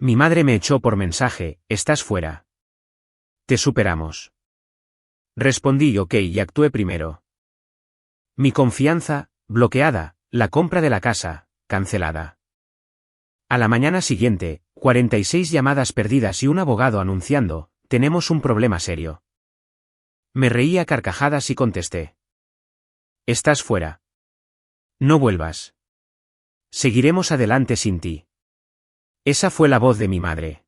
Mi madre me echó por mensaje, estás fuera. Te superamos. Respondí ok y actué primero. Mi confianza, bloqueada, la compra de la casa, cancelada. A la mañana siguiente, 46 llamadas perdidas y un abogado anunciando, tenemos un problema serio. Me reí a carcajadas y contesté. Estás fuera. No vuelvas. Seguiremos adelante sin ti. Esa fue la voz de mi madre.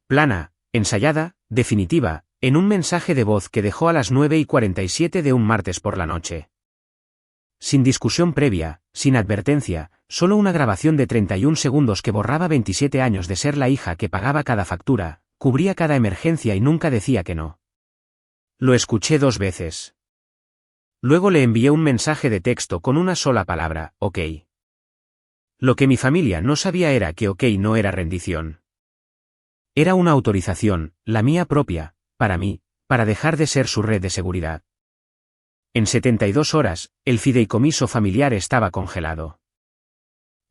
Plana, ensayada, definitiva, en un mensaje de voz que dejó a las 9:47 de un martes por la noche. Sin discusión previa, sin advertencia, solo una grabación de 31 segundos que borraba 27 años de ser la hija que pagaba cada factura, cubría cada emergencia y nunca decía que no. Lo escuché 2 veces. Luego le envié un mensaje de texto con una sola palabra, ok. Lo que mi familia no sabía era que ok no era rendición. Era una autorización, la mía propia, para mí, para dejar de ser su red de seguridad. En 72 horas, el fideicomiso familiar estaba congelado.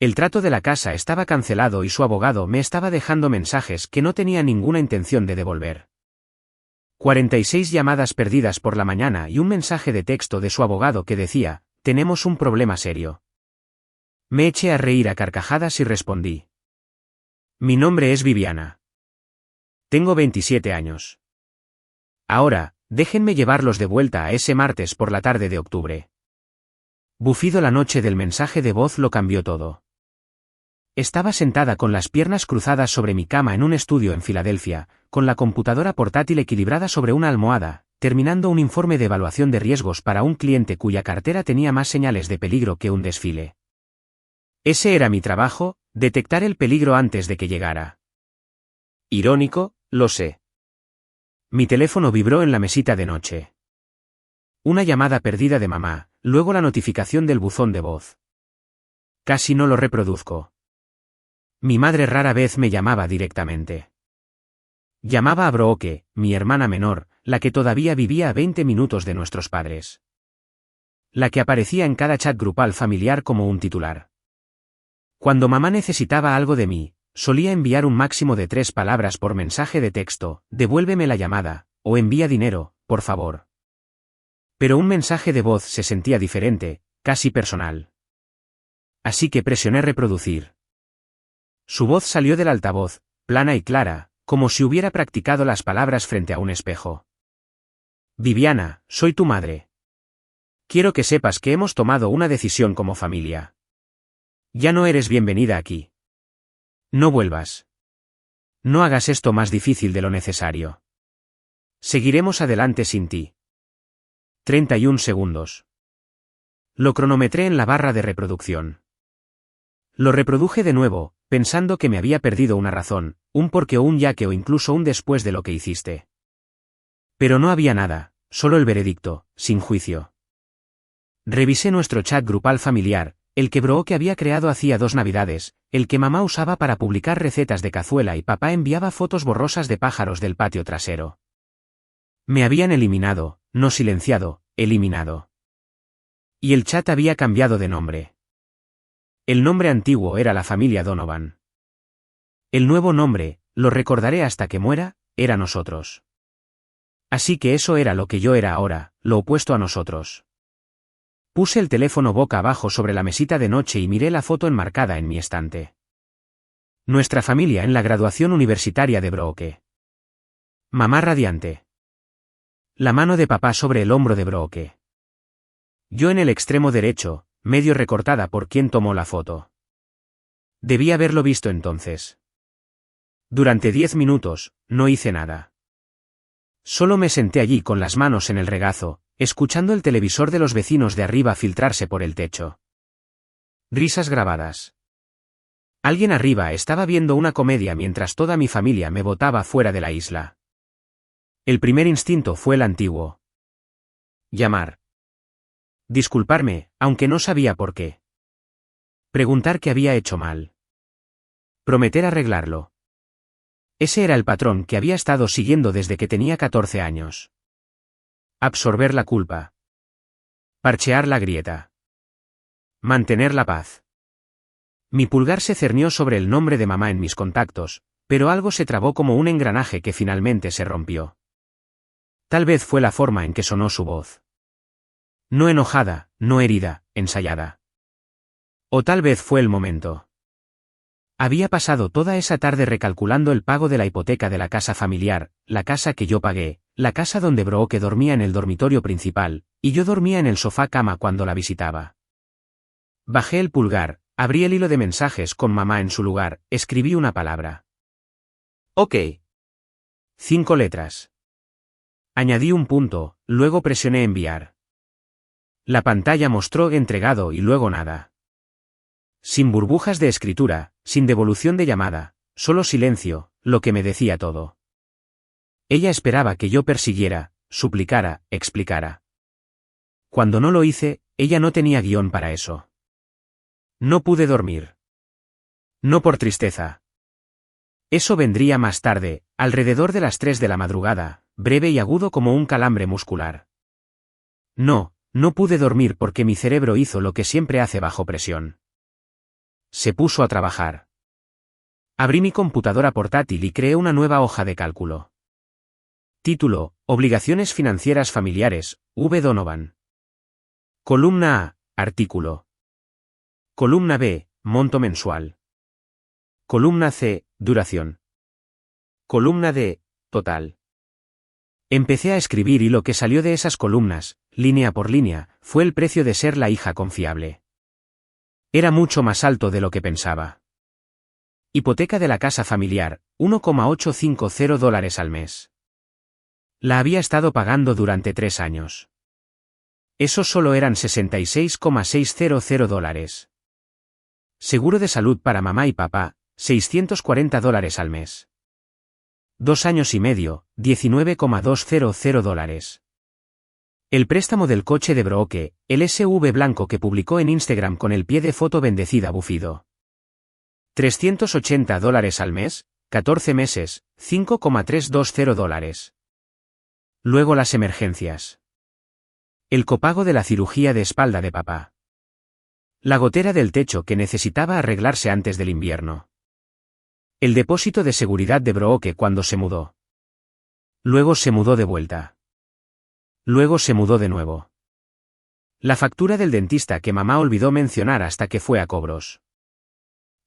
El trato de la casa estaba cancelado y su abogado me estaba dejando mensajes que no tenía ninguna intención de devolver. 46 llamadas perdidas por la mañana y un mensaje de texto de su abogado que decía, tenemos un problema serio. Me eché a reír a carcajadas y respondí. Mi nombre es Viviana. Tengo 27 años. Ahora, déjenme llevarlos de vuelta a ese martes por la tarde de octubre. Bufido la noche del mensaje de voz lo cambió todo. Estaba sentada con las piernas cruzadas sobre mi cama en un estudio en Filadelfia, con la computadora portátil equilibrada sobre una almohada, terminando un informe de evaluación de riesgos para un cliente cuya cartera tenía más señales de peligro que un desfile. Ese era mi trabajo, detectar el peligro antes de que llegara. Irónico, lo sé. Mi teléfono vibró en la mesita de noche. Una llamada perdida de mamá, luego la notificación del buzón de voz. Casi no lo reproduzco. Mi madre rara vez me llamaba directamente. Llamaba a Brooke, mi hermana menor, la que todavía vivía a 20 minutos de nuestros padres. La que aparecía en cada chat grupal familiar como un titular. Cuando mamá necesitaba algo de mí, solía enviar un máximo de 3 palabras por mensaje de texto, devuélveme la llamada, o envía dinero, por favor. Pero un mensaje de voz se sentía diferente, casi personal. Así que presioné reproducir. Su voz salió del altavoz, plana y clara, como si hubiera practicado las palabras frente a un espejo. Viviana, soy tu madre. Quiero que sepas que hemos tomado una decisión como familia. Ya no eres bienvenida aquí. No vuelvas. No hagas esto más difícil de lo necesario. Seguiremos adelante sin ti. 31 segundos. Lo cronometré en la barra de reproducción. Lo reproduje de nuevo, pensando que me había perdido una razón, un porqué o un ya que o incluso un después de lo que hiciste. Pero no había nada, solo el veredicto, sin juicio. Revisé nuestro chat grupal familiar, el que Brooke había creado hacía 2 navidades, el que mamá usaba para publicar recetas de cazuela y papá enviaba fotos borrosas de pájaros del patio trasero. Me habían eliminado, no silenciado, eliminado. Y el chat había cambiado de nombre. El nombre antiguo era la familia Donovan. El nuevo nombre, lo recordaré hasta que muera, era nosotros. Así que eso era lo que yo era ahora, lo opuesto a nosotros. Puse el teléfono boca abajo sobre la mesita de noche y miré la foto enmarcada en mi estante. Nuestra familia en la graduación universitaria de Brooke. Mamá radiante. La mano de papá sobre el hombro de Brooke. Yo en el extremo derecho, medio recortada por quien tomó la foto. Debí haberlo visto entonces. Durante 10 minutos, no hice nada. Solo me senté allí con las manos en el regazo, escuchando el televisor de los vecinos de arriba filtrarse por el techo. Risas grabadas. Alguien arriba estaba viendo una comedia mientras toda mi familia me botaba fuera de la isla. El primer instinto fue el antiguo. Llamar. Disculparme, aunque no sabía por qué. Preguntar qué había hecho mal. Prometer arreglarlo. Ese era el patrón que había estado siguiendo desde que tenía 14 años. Absorber la culpa. Parchear la grieta. Mantener la paz. Mi pulgar se cernió sobre el nombre de mamá en mis contactos, pero algo se trabó como un engranaje que finalmente se rompió. Tal vez fue la forma en que sonó su voz. No enojada, no herida, ensayada. O tal vez fue el momento. Había pasado toda esa tarde recalculando el pago de la hipoteca de la casa familiar, la casa que yo pagué, la casa donde Brooke dormía en el dormitorio principal, y yo dormía en el sofá cama cuando la visitaba. Bajé el pulgar, abrí el hilo de mensajes con mamá en su lugar, escribí una palabra. OK. 5 letras. Añadí un punto, luego presioné enviar. La pantalla mostró entregado y luego nada. Sin burbujas de escritura, sin devolución de llamada, solo silencio, lo que me decía todo. Ella esperaba que yo persiguiera, suplicara, explicara. Cuando no lo hice, ella no tenía guión para eso. No pude dormir. No por tristeza. Eso vendría más tarde, alrededor de las 3 de la madrugada, breve y agudo como un calambre muscular. No pude dormir porque mi cerebro hizo lo que siempre hace bajo presión. Se puso a trabajar. Abrí mi computadora portátil y creé una nueva hoja de cálculo. Título: Obligaciones financieras familiares, V. Donovan. Columna A, artículo. Columna B, monto mensual. Columna C, duración. Columna D, total. Empecé a escribir y lo que salió de esas columnas, línea por línea, fue el precio de ser la hija confiable. Era mucho más alto de lo que pensaba. Hipoteca de la casa familiar, $1,850 al mes. La había estado pagando durante 3 años. Eso solo eran $66,600. Seguro de salud para mamá y papá, $640 al mes. 2 años y medio, $19,200. El préstamo del coche de Brooke, el SUV blanco que publicó en Instagram con el pie de foto bendecida bufido. $380 al mes, 14 meses, $5,320. Luego las emergencias. El copago de la cirugía de espalda de papá. La gotera del techo que necesitaba arreglarse antes del invierno. El depósito de seguridad de Brooke cuando se mudó. Luego se mudó de vuelta. Luego se mudó de nuevo. La factura del dentista que mamá olvidó mencionar hasta que fue a cobros.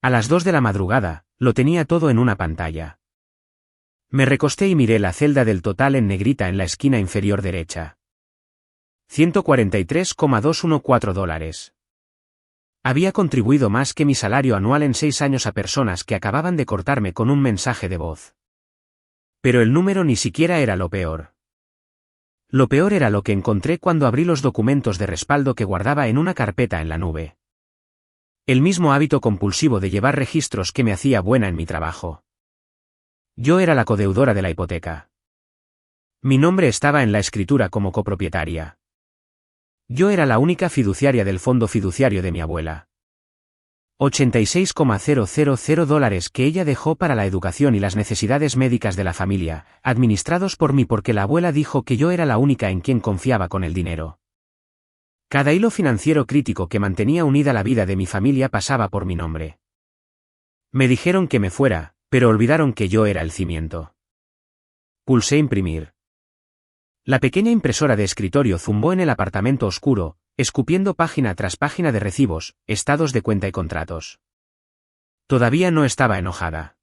A las 2 de la madrugada, lo tenía todo en una pantalla. Me recosté y miré la celda del total en negrita en la esquina inferior derecha. $143,214. Había contribuido más que mi salario anual en 6 años a personas que acababan de cortarme con un mensaje de voz. Pero el número ni siquiera era lo peor. Lo peor era lo que encontré cuando abrí los documentos de respaldo que guardaba en una carpeta en la nube. El mismo hábito compulsivo de llevar registros que me hacía buena en mi trabajo. Yo era la codeudora de la hipoteca. Mi nombre estaba en la escritura como copropietaria. Yo era la única fiduciaria del fondo fiduciario de mi abuela. $86,000 que ella dejó para la educación y las necesidades médicas de la familia, administrados por mí porque la abuela dijo que yo era la única en quien confiaba con el dinero. Cada hilo financiero crítico que mantenía unida la vida de mi familia pasaba por mi nombre. Me dijeron que me fuera, pero olvidaron que yo era el cimiento. Pulsé imprimir. La pequeña impresora de escritorio zumbó en el apartamento oscuro, escupiendo página tras página de recibos, estados de cuenta y contratos. Todavía no estaba enojada.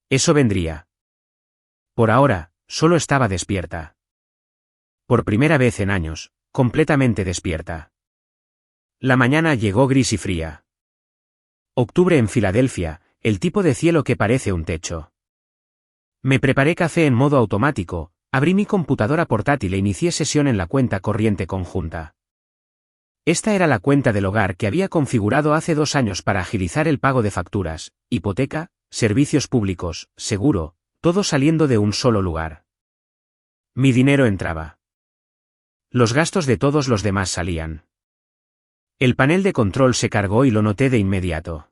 Eso vendría. Por ahora, solo estaba despierta. Por primera vez en años, completamente despierta. La mañana llegó gris y fría. Octubre en Filadelfia, el tipo de cielo que parece un techo. Me preparé café en modo automático, abrí mi computadora portátil e inicié sesión en la cuenta corriente conjunta. Esta era la cuenta del hogar que había configurado hace 2 años para agilizar el pago de facturas, hipoteca, servicios públicos, seguro, todo saliendo de un solo lugar. Mi dinero entraba. Los gastos de todos los demás salían. El panel de control se cargó y lo noté de inmediato.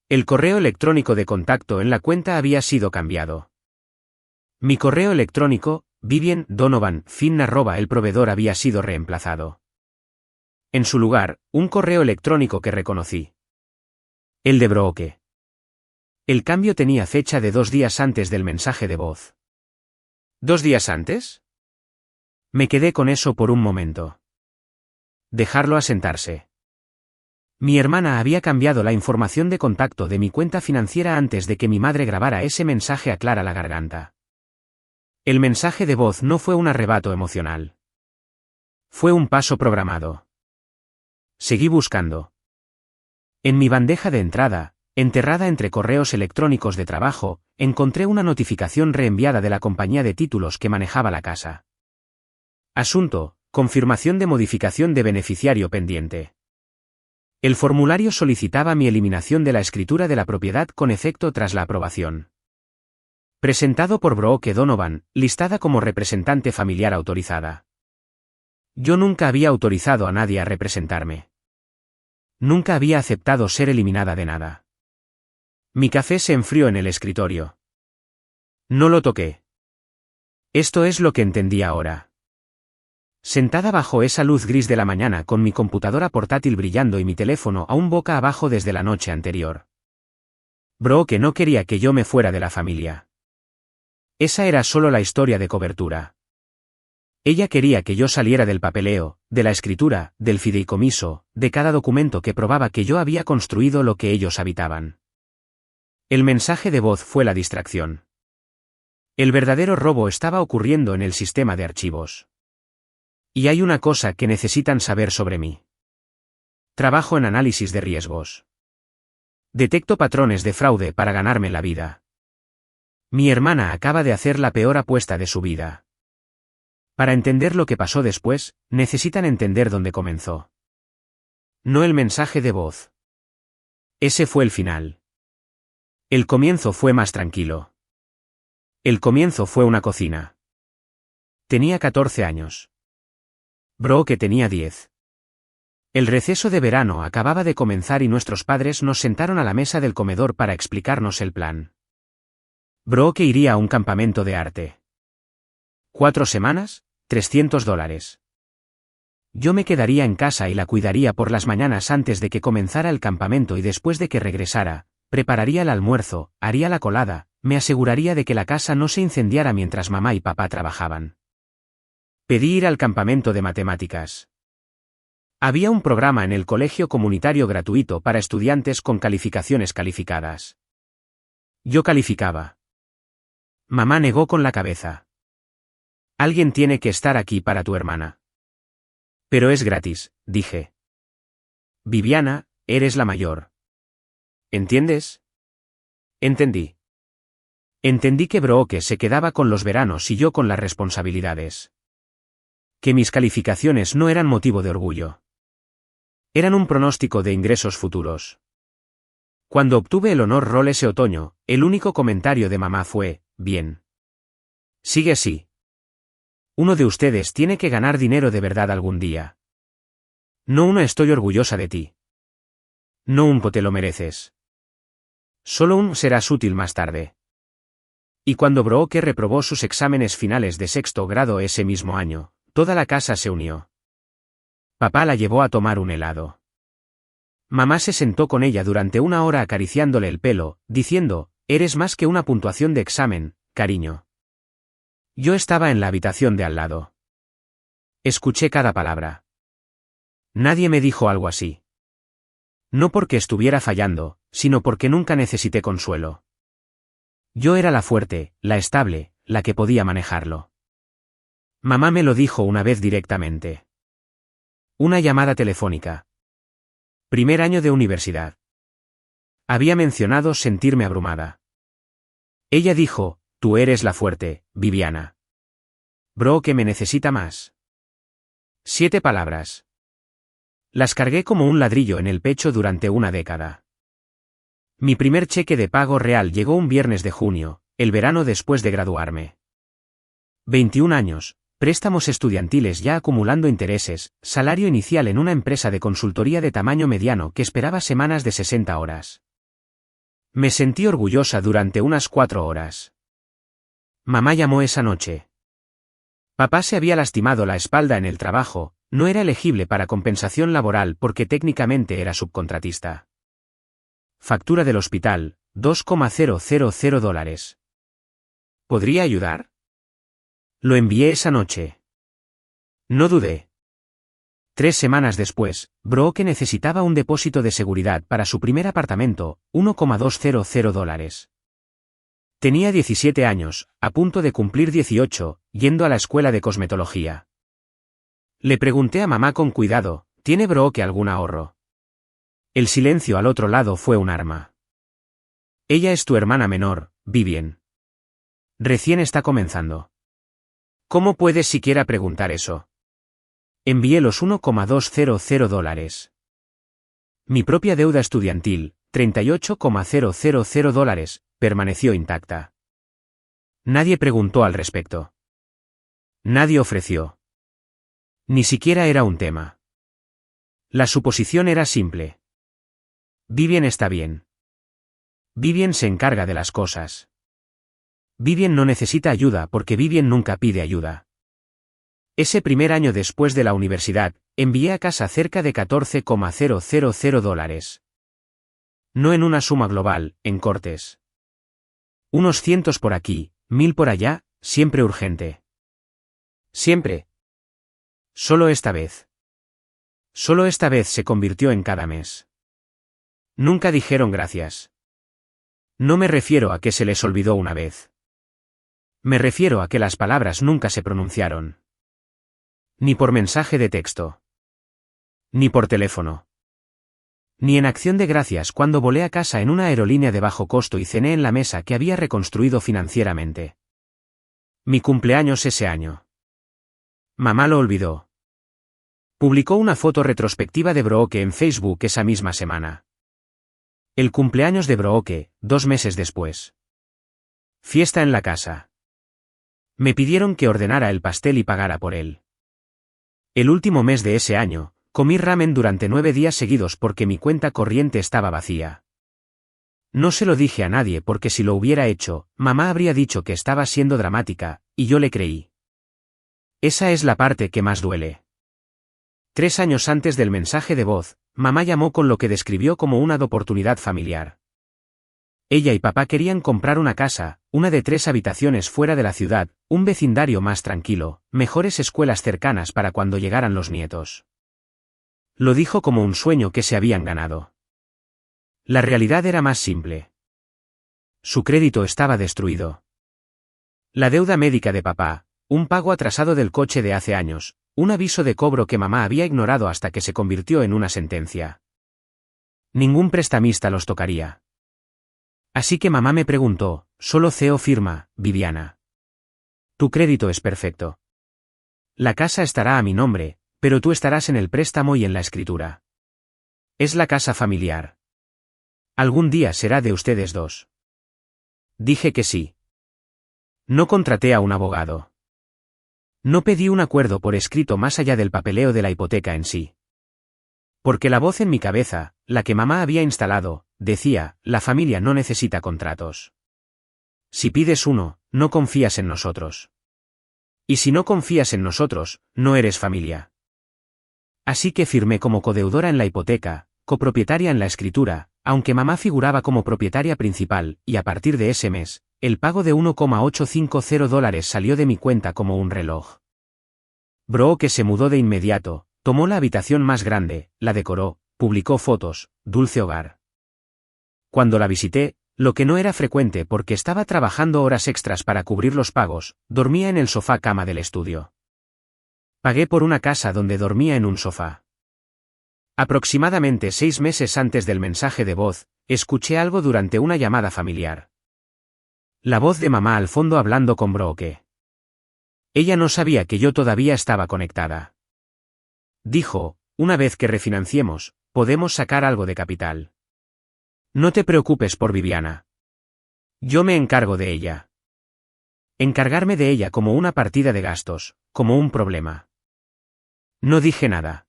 El correo electrónico de contacto en la cuenta había sido cambiado. Mi correo electrónico, Vivian Donovan Finn @ el proveedor había sido reemplazado. En su lugar, un correo electrónico que reconocí. El de Brooke. El cambio tenía fecha de 2 días antes del mensaje de voz. ¿2 días antes? Me quedé con eso por un momento. Dejarlo asentarse. Mi hermana había cambiado la información de contacto de mi cuenta financiera antes de que mi madre grabara ese mensaje a Clara la garganta. El mensaje de voz no fue un arrebato emocional. Fue un paso programado. Seguí buscando. En mi bandeja de entrada, enterrada entre correos electrónicos de trabajo, encontré una notificación reenviada de la compañía de títulos que manejaba la casa. Asunto: confirmación de modificación de beneficiario pendiente. El formulario solicitaba mi eliminación de la escritura de la propiedad con efecto tras la aprobación. Presentado por Brooke Donovan, listada como representante familiar autorizada. Yo nunca había autorizado a nadie a representarme. Nunca había aceptado ser eliminada de nada. Mi café se enfrió en el escritorio. No lo toqué. Esto es lo que entendí ahora. Sentada bajo esa luz gris de la mañana con mi computadora portátil brillando y mi teléfono aún boca abajo desde la noche anterior. Brooke no quería que yo me fuera de la familia. Esa era solo la historia de cobertura. Ella quería que yo saliera del papeleo, de la escritura, del fideicomiso, de cada documento que probaba que yo había construido lo que ellos habitaban. El mensaje de voz fue la distracción. El verdadero robo estaba ocurriendo en el sistema de archivos. Y hay una cosa que necesitan saber sobre mí. Trabajo en análisis de riesgos. Detecto patrones de fraude para ganarme la vida. Mi hermana acaba de hacer la peor apuesta de su vida. Para entender lo que pasó después, necesitan entender dónde comenzó. No el mensaje de voz. Ese fue el final. El comienzo fue más tranquilo. El comienzo fue una cocina. Tenía 14 años. Brooke tenía 10. El receso de verano acababa de comenzar y nuestros padres nos sentaron a la mesa del comedor para explicarnos el plan. Brooke iría a un campamento de arte. 4 semanas, $300. Yo me quedaría en casa y la cuidaría por las mañanas antes de que comenzara el campamento y después de que regresara, prepararía el almuerzo, haría la colada, me aseguraría de que la casa no se incendiara mientras mamá y papá trabajaban. Pedí ir al campamento de matemáticas. Había un programa en el colegio comunitario gratuito para estudiantes con calificaciones calificadas. Yo calificaba. Mamá negó con la cabeza. Alguien tiene que estar aquí para tu hermana. Pero es gratis, dije. Viviana, eres la mayor. ¿Entiendes? Entendí. Entendí que Brooke se quedaba con los veranos y yo con las responsabilidades. Que mis calificaciones no eran motivo de orgullo. Eran un pronóstico de ingresos futuros. Cuando obtuve el honor roll ese otoño, el único comentario de mamá fue: bien. Sigue así. Uno de ustedes tiene que ganar dinero de verdad algún día. No uno estoy orgullosa de ti. No un te lo mereces. Solo un serás útil más tarde. Y cuando Brooke reprobó sus exámenes finales de 6º grado ese mismo año, toda la casa se unió. Papá la llevó a tomar un helado. Mamá se sentó con ella durante 1 hora acariciándole el pelo, diciendo: eres más que una puntuación de examen, cariño. Yo estaba en la habitación de al lado. Escuché cada palabra. Nadie me dijo algo así. No porque estuviera fallando, sino porque nunca necesité consuelo. Yo era la fuerte, la estable, la que podía manejarlo. Mamá me lo dijo una vez directamente. Una llamada telefónica. Primer año de universidad. Había mencionado sentirme abrumada. Ella dijo: tú eres la fuerte, Viviana. Brooke me necesita más. 7 palabras. Las cargué como un ladrillo en el pecho durante una década. Mi primer cheque de pago real llegó un viernes de junio, el verano después de graduarme. 21 años, préstamos estudiantiles ya acumulando intereses, salario inicial en una empresa de consultoría de tamaño mediano que esperaba semanas de 60 horas. Me sentí orgullosa durante unas 4 horas. Mamá llamó esa noche. Papá se había lastimado la espalda en el trabajo, no era elegible para compensación laboral porque técnicamente era subcontratista. factura del hospital, $2,000. ¿Podría ayudar? Lo envié esa noche. No dudé. 3 semanas después, Brooke necesitaba un depósito de seguridad para su primer apartamento, $1,200. Tenía 17 años, a punto de cumplir 18, yendo a la escuela de cosmetología. Le pregunté a mamá con cuidado, ¿tiene Brooke algún ahorro? El silencio al otro lado fue un arma. Ella es tu hermana menor, Vivian. Recién está comenzando. ¿Cómo puedes siquiera preguntar eso? Envié los $1,200. Mi propia deuda estudiantil, $38,000, permaneció intacta. Nadie preguntó al respecto. Nadie ofreció. Ni siquiera era un tema. La suposición era simple. Vivian está bien. Vivian se encarga de las cosas. Vivian no necesita ayuda porque Vivian nunca pide ayuda. Ese primer año después de la universidad, envié a casa cerca de $14,000. No en una suma global, en cortes. Unos cientos por aquí, 1000 por allá, siempre urgente. Siempre. Solo esta vez. Solo esta vez se convirtió en cada mes. Nunca dijeron gracias. No me refiero a que se les olvidó una vez. Me refiero a que las palabras nunca se pronunciaron. Ni por mensaje de texto. Ni por teléfono. Ni en acción de gracias cuando volé a casa en una aerolínea de bajo costo y cené en la mesa que había reconstruido financieramente. Mi cumpleaños ese año. Mamá lo olvidó. Publicó una foto retrospectiva de Brooke en Facebook esa misma semana. El cumpleaños de Brooke, 2 meses después. Fiesta en la casa. Me pidieron que ordenara el pastel y pagara por él. El último mes de ese año, comí ramen durante 9 días seguidos porque mi cuenta corriente estaba vacía. No se lo dije a nadie porque si lo hubiera hecho, mamá habría dicho que estaba siendo dramática, y yo le creí. Esa es la parte que más duele. 3 años antes del mensaje de voz, mamá llamó con lo que describió como una oportunidad familiar. Ella y papá querían comprar una casa, una de 3 habitaciones fuera de la ciudad, un vecindario más tranquilo, mejores escuelas cercanas para cuando llegaran los nietos. Lo dijo como un sueño que se habían ganado. La realidad era más simple. Su crédito estaba destruido. La deuda médica de papá, un pago atrasado del coche de hace años, un aviso de cobro que mamá había ignorado hasta que se convirtió en una sentencia. Ningún prestamista los tocaría. Así que mamá me preguntó, solo CEO firma, Viviana. Tu crédito es perfecto. La casa estará a mi nombre, pero tú estarás en el préstamo y en la escritura. Es la casa familiar. Algún día será de ustedes dos. Dije que sí. No contraté a un abogado. No pedí un acuerdo por escrito más allá del papeleo de la hipoteca en sí. Porque la voz en mi cabeza, la que mamá había instalado, decía, la familia no necesita contratos. Si pides uno, no confías en nosotros. Y si no confías en nosotros, no eres familia. Así que firmé como codeudora en la hipoteca, copropietaria en la escritura, aunque mamá figuraba como propietaria principal, y a partir de ese mes, el pago de $1,850 salió de mi cuenta como un reloj. Brooke se mudó de inmediato, tomó la habitación más grande, la decoró, publicó fotos, dulce hogar. Cuando la visité, lo que no era frecuente porque estaba trabajando horas extras para cubrir los pagos, dormía en el sofá cama del estudio. Pagué por una casa donde dormía en un sofá. Aproximadamente 6 meses antes del mensaje de voz, escuché algo durante una llamada familiar. La voz de mamá al fondo hablando con Brooke. Ella no sabía que yo todavía estaba conectada. Dijo, una vez que refinanciemos, podemos sacar algo de capital. No te preocupes por Viviana. Yo me encargo de ella. Encargarme de ella como una partida de gastos, como un problema. No dije nada.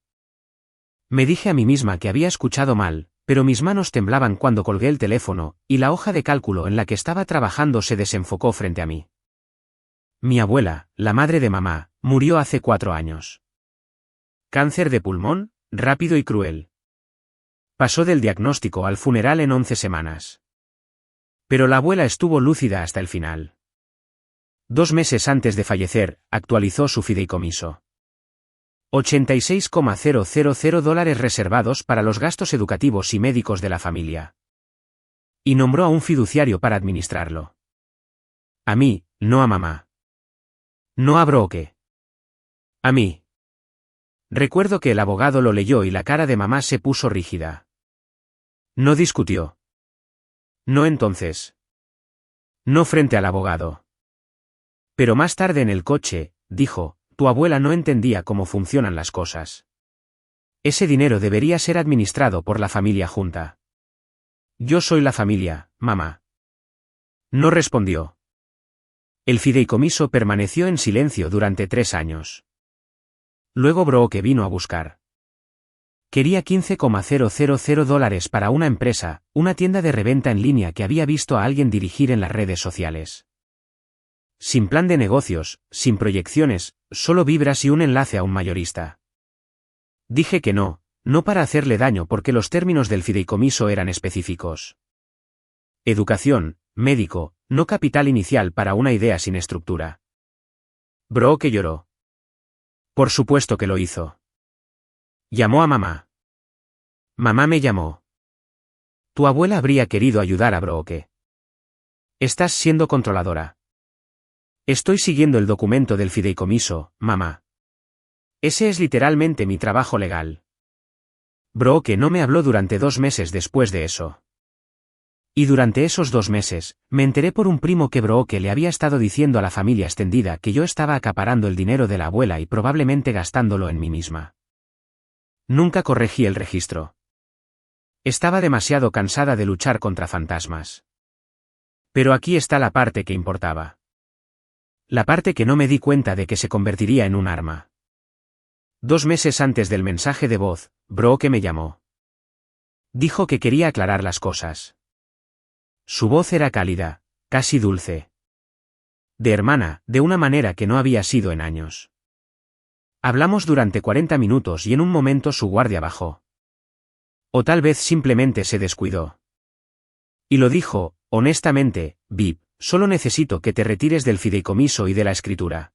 Me dije a mí misma que había escuchado mal, pero mis manos temblaban cuando colgué el teléfono, y la hoja de cálculo en la que estaba trabajando se desenfocó frente a mí. Mi abuela, la madre de mamá, murió hace 4 años. Cáncer de pulmón, rápido y cruel. Pasó del diagnóstico al funeral en 11 semanas. Pero la abuela estuvo lúcida hasta el final. 2 meses antes de fallecer, actualizó su fideicomiso. $86,000 reservados para los gastos educativos y médicos de la familia. Y nombró a un fiduciario para administrarlo. A mí, no a mamá. No a Brooke. A mí. Recuerdo que el abogado lo leyó y la cara de mamá se puso rígida. No discutió. No entonces. No frente al abogado. Pero más tarde en el coche, dijo, tu abuela no entendía cómo funcionan las cosas. Ese dinero debería ser administrado por la familia junta. Yo soy la familia, mamá. No respondió. El fideicomiso permaneció en silencio durante 3 años. Luego Brooke vino a buscar. Quería $15,000 para una empresa, una tienda de reventa en línea que había visto a alguien dirigir en las redes sociales. Sin plan de negocios, sin proyecciones, solo vibras y un enlace a un mayorista. Dije que no, no para hacerle daño porque los términos del fideicomiso eran específicos. Educación, médico, no capital inicial para una idea sin estructura. Brooke lloró. Por supuesto que lo hizo. Llamó a mamá. Mamá me llamó. Tu abuela habría querido ayudar a Brooke. Estás siendo controladora. Estoy siguiendo el documento del fideicomiso, mamá. Ese es literalmente mi trabajo legal. Brooke no me habló durante 2 meses después de eso. Y durante esos 2 meses, me enteré por un primo que Brooke le había estado diciendo a la familia extendida que yo estaba acaparando el dinero de la abuela y probablemente gastándolo en mí misma. Nunca corregí el registro. Estaba demasiado cansada de luchar contra fantasmas. Pero aquí está la parte que importaba. La parte que no me di cuenta de que se convertiría en un arma. 2 meses antes del mensaje de voz, Brooke me llamó. Dijo que quería aclarar las cosas. Su voz era cálida, casi dulce. De hermana, de una manera que no había sido en años. Hablamos durante 40 minutos y en un momento su guardia bajó. O tal vez simplemente se descuidó. Y lo dijo, honestamente, Viv, solo necesito que te retires del fideicomiso y de la escritura.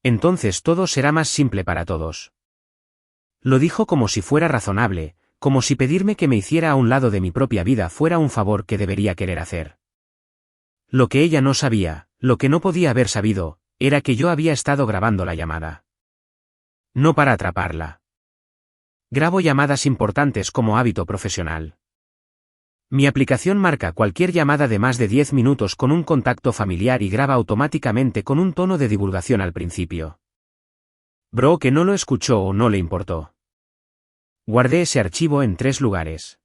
Entonces todo será más simple para todos. Lo dijo como si fuera razonable, como si pedirme que me hiciera a un lado de mi propia vida fuera un favor que debería querer hacer. Lo que ella no sabía, lo que no podía haber sabido, era que yo había estado grabando la llamada. No para atraparla. Grabo llamadas importantes como hábito profesional. Mi aplicación marca cualquier llamada de más de 10 minutos con un contacto familiar y graba automáticamente con un tono de divulgación al principio. Brooke no lo escuchó o no le importó. Guardé ese archivo en 3 lugares.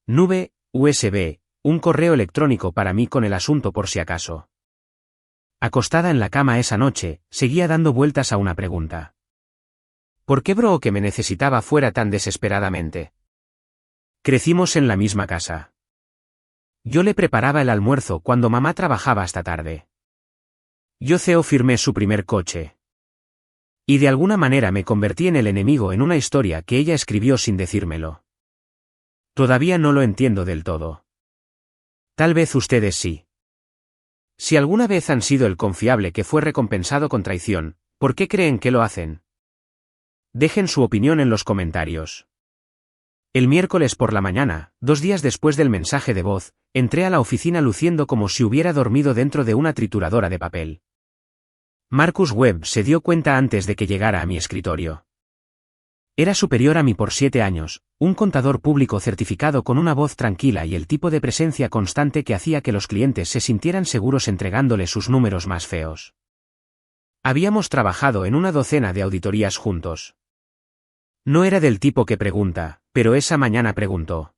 Nube, USB, un correo electrónico para mí con el asunto por si acaso. Acostada en la cama esa noche, seguía dando vueltas a una pregunta. ¿Por qué Brooke me necesitaba fuera tan desesperadamente? Crecimos en la misma casa. Yo le preparaba el almuerzo cuando mamá trabajaba hasta tarde. Yo firmé su primer coche. Y de alguna manera me convertí en el enemigo en una historia que ella escribió sin decírmelo. Todavía no lo entiendo del todo. Tal vez ustedes sí. Si alguna vez han sido el confiable que fue recompensado con traición, ¿por qué creen que lo hacen? Dejen su opinión en los comentarios. El miércoles por la mañana, 2 días después del mensaje de voz, entré a la oficina luciendo como si hubiera dormido dentro de una trituradora de papel. Marcus Webb se dio cuenta antes de que llegara a mi escritorio. Era superior a mí por 7 años, un contador público certificado con una voz tranquila y el tipo de presencia constante que hacía que los clientes se sintieran seguros entregándole sus números más feos. Habíamos trabajado en una docena de auditorías juntos. No era del tipo que pregunta, pero esa mañana preguntó.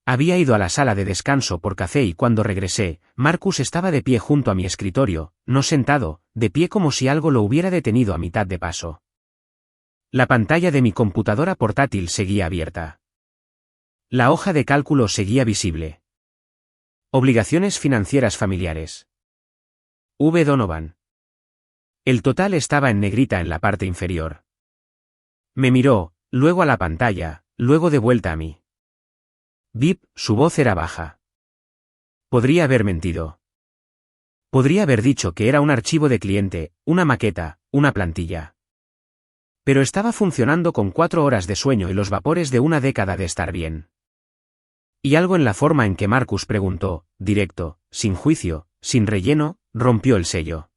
Había ido a la sala de descanso por café y cuando regresé, Marcus estaba de pie junto a mi escritorio, no sentado, de pie como si algo lo hubiera detenido a mitad de paso. La pantalla de mi computadora portátil seguía abierta. La hoja de cálculo seguía visible. Obligaciones financieras familiares. V. Donovan. El total estaba en negrita en la parte inferior. Me miró, luego a la pantalla, luego de vuelta a mí. Vip, su voz era baja. Podría haber mentido. Podría haber dicho que era un archivo de cliente, una maqueta, una plantilla. Pero estaba funcionando con 4 horas de sueño y los vapores de una década de estar bien. Y algo en la forma en que Marcus preguntó, directo, sin juicio, sin relleno, rompió el sello.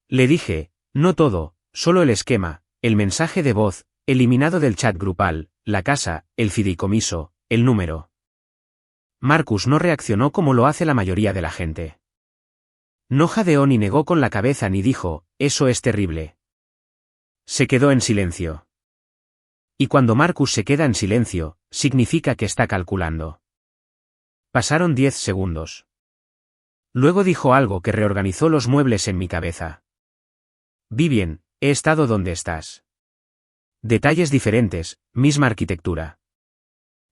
Le dije, no todo, solo el esquema, el mensaje de voz, eliminado del chat grupal, la casa, el fideicomiso, el número. Marcus no reaccionó como lo hace la mayoría de la gente. No jadeó ni negó con la cabeza ni dijo, eso es terrible. Se quedó en silencio. Y cuando Marcus se queda en silencio, significa que está calculando. Pasaron 10 segundos. Luego dijo algo que reorganizó los muebles en mi cabeza. Vivien, he estado donde estás. Detalles diferentes, misma arquitectura.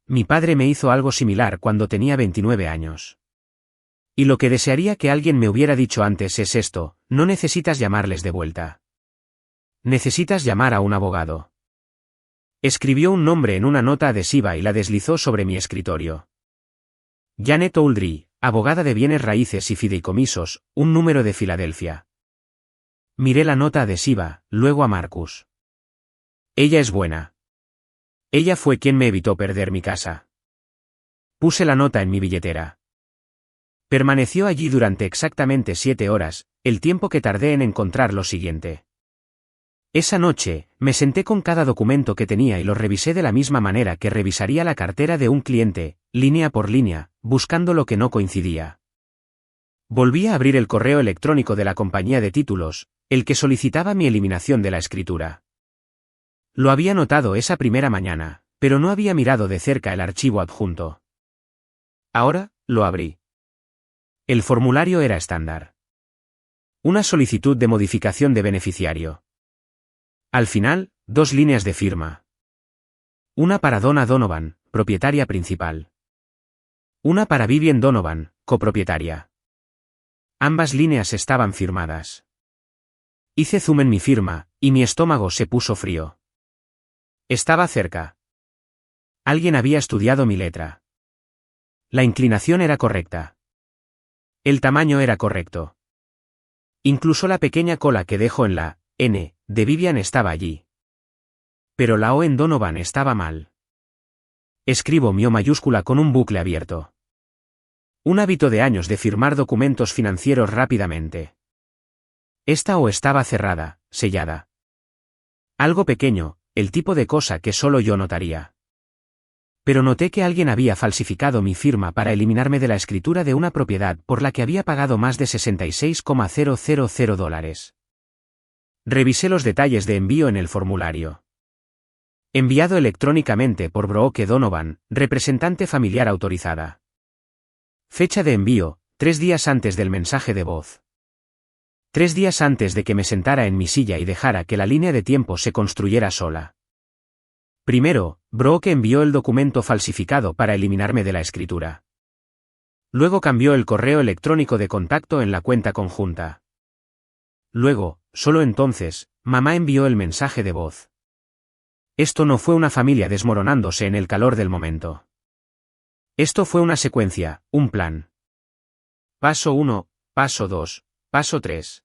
Mi padre me hizo algo similar cuando tenía 29 años. Y lo que desearía que alguien me hubiera dicho antes es esto, no necesitas llamarles de vuelta. Necesitas llamar a un abogado. Escribió un nombre en una nota adhesiva y la deslizó sobre mi escritorio. Janet Oldry, abogada de bienes raíces y fideicomisos, un número de Filadelfia. Miré la nota adhesiva, luego a Marcus. Ella es buena. Ella fue quien me evitó perder mi casa. Puse la nota en mi billetera. Permaneció allí durante exactamente 7 horas, el tiempo que tardé en encontrar lo siguiente. Esa noche, me senté con cada documento que tenía y los revisé de la misma manera que revisaría la cartera de un cliente, línea por línea, buscando lo que no coincidía. Volví a abrir el correo electrónico de la compañía de títulos, el que solicitaba mi eliminación de la escritura. Lo había notado esa primera mañana, pero no había mirado de cerca el archivo adjunto. Ahora, lo abrí. El formulario era estándar. Una solicitud de modificación de beneficiario. Al final, 2 líneas de firma. Una para Donna Donovan, propietaria principal. Una para Vivien Donovan, copropietaria. Ambas líneas estaban firmadas. Hice zoom en mi firma, y mi estómago se puso frío. Estaba cerca. Alguien había estudiado mi letra. La inclinación era correcta. El tamaño era correcto. Incluso la pequeña cola que dejo en la N de Vivian estaba allí. Pero la O en Donovan estaba mal. Escribo mi O mayúscula con un bucle abierto. Un hábito de años de firmar documentos financieros rápidamente. Esta O estaba cerrada, sellada. Algo pequeño, el tipo de cosa que solo yo notaría. Pero noté que alguien había falsificado mi firma para eliminarme de la escritura de una propiedad por la que había pagado más de $66,000. Revisé los detalles de envío en el formulario. Enviado electrónicamente por Brooke Donovan, representante familiar autorizada. Fecha de envío, 3 días antes del mensaje de voz. 3 días antes de que me sentara en mi silla y dejara que la línea de tiempo se construyera sola. Primero, Brooke envió el documento falsificado para eliminarme de la escritura. Luego cambió el correo electrónico de contacto en la cuenta conjunta. Luego, solo entonces, mamá envió el mensaje de voz. Esto no fue una familia desmoronándose en el calor del momento. Esto fue una secuencia, un plan. Paso 1, paso 2, paso 3.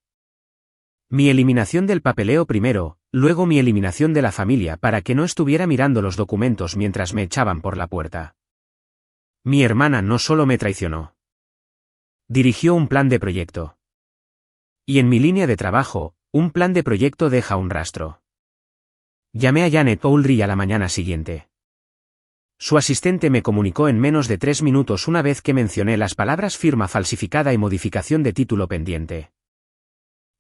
Mi eliminación del papeleo primero, luego mi eliminación de la familia para que no estuviera mirando los documentos mientras me echaban por la puerta. Mi hermana no solo me traicionó. Dirigió un plan de proyecto. Y en mi línea de trabajo, un plan de proyecto deja un rastro. Llamé a Janet Oldry a la mañana siguiente. Su asistente me comunicó en menos de 3 minutos una vez que mencioné las palabras firma falsificada y modificación de título pendiente.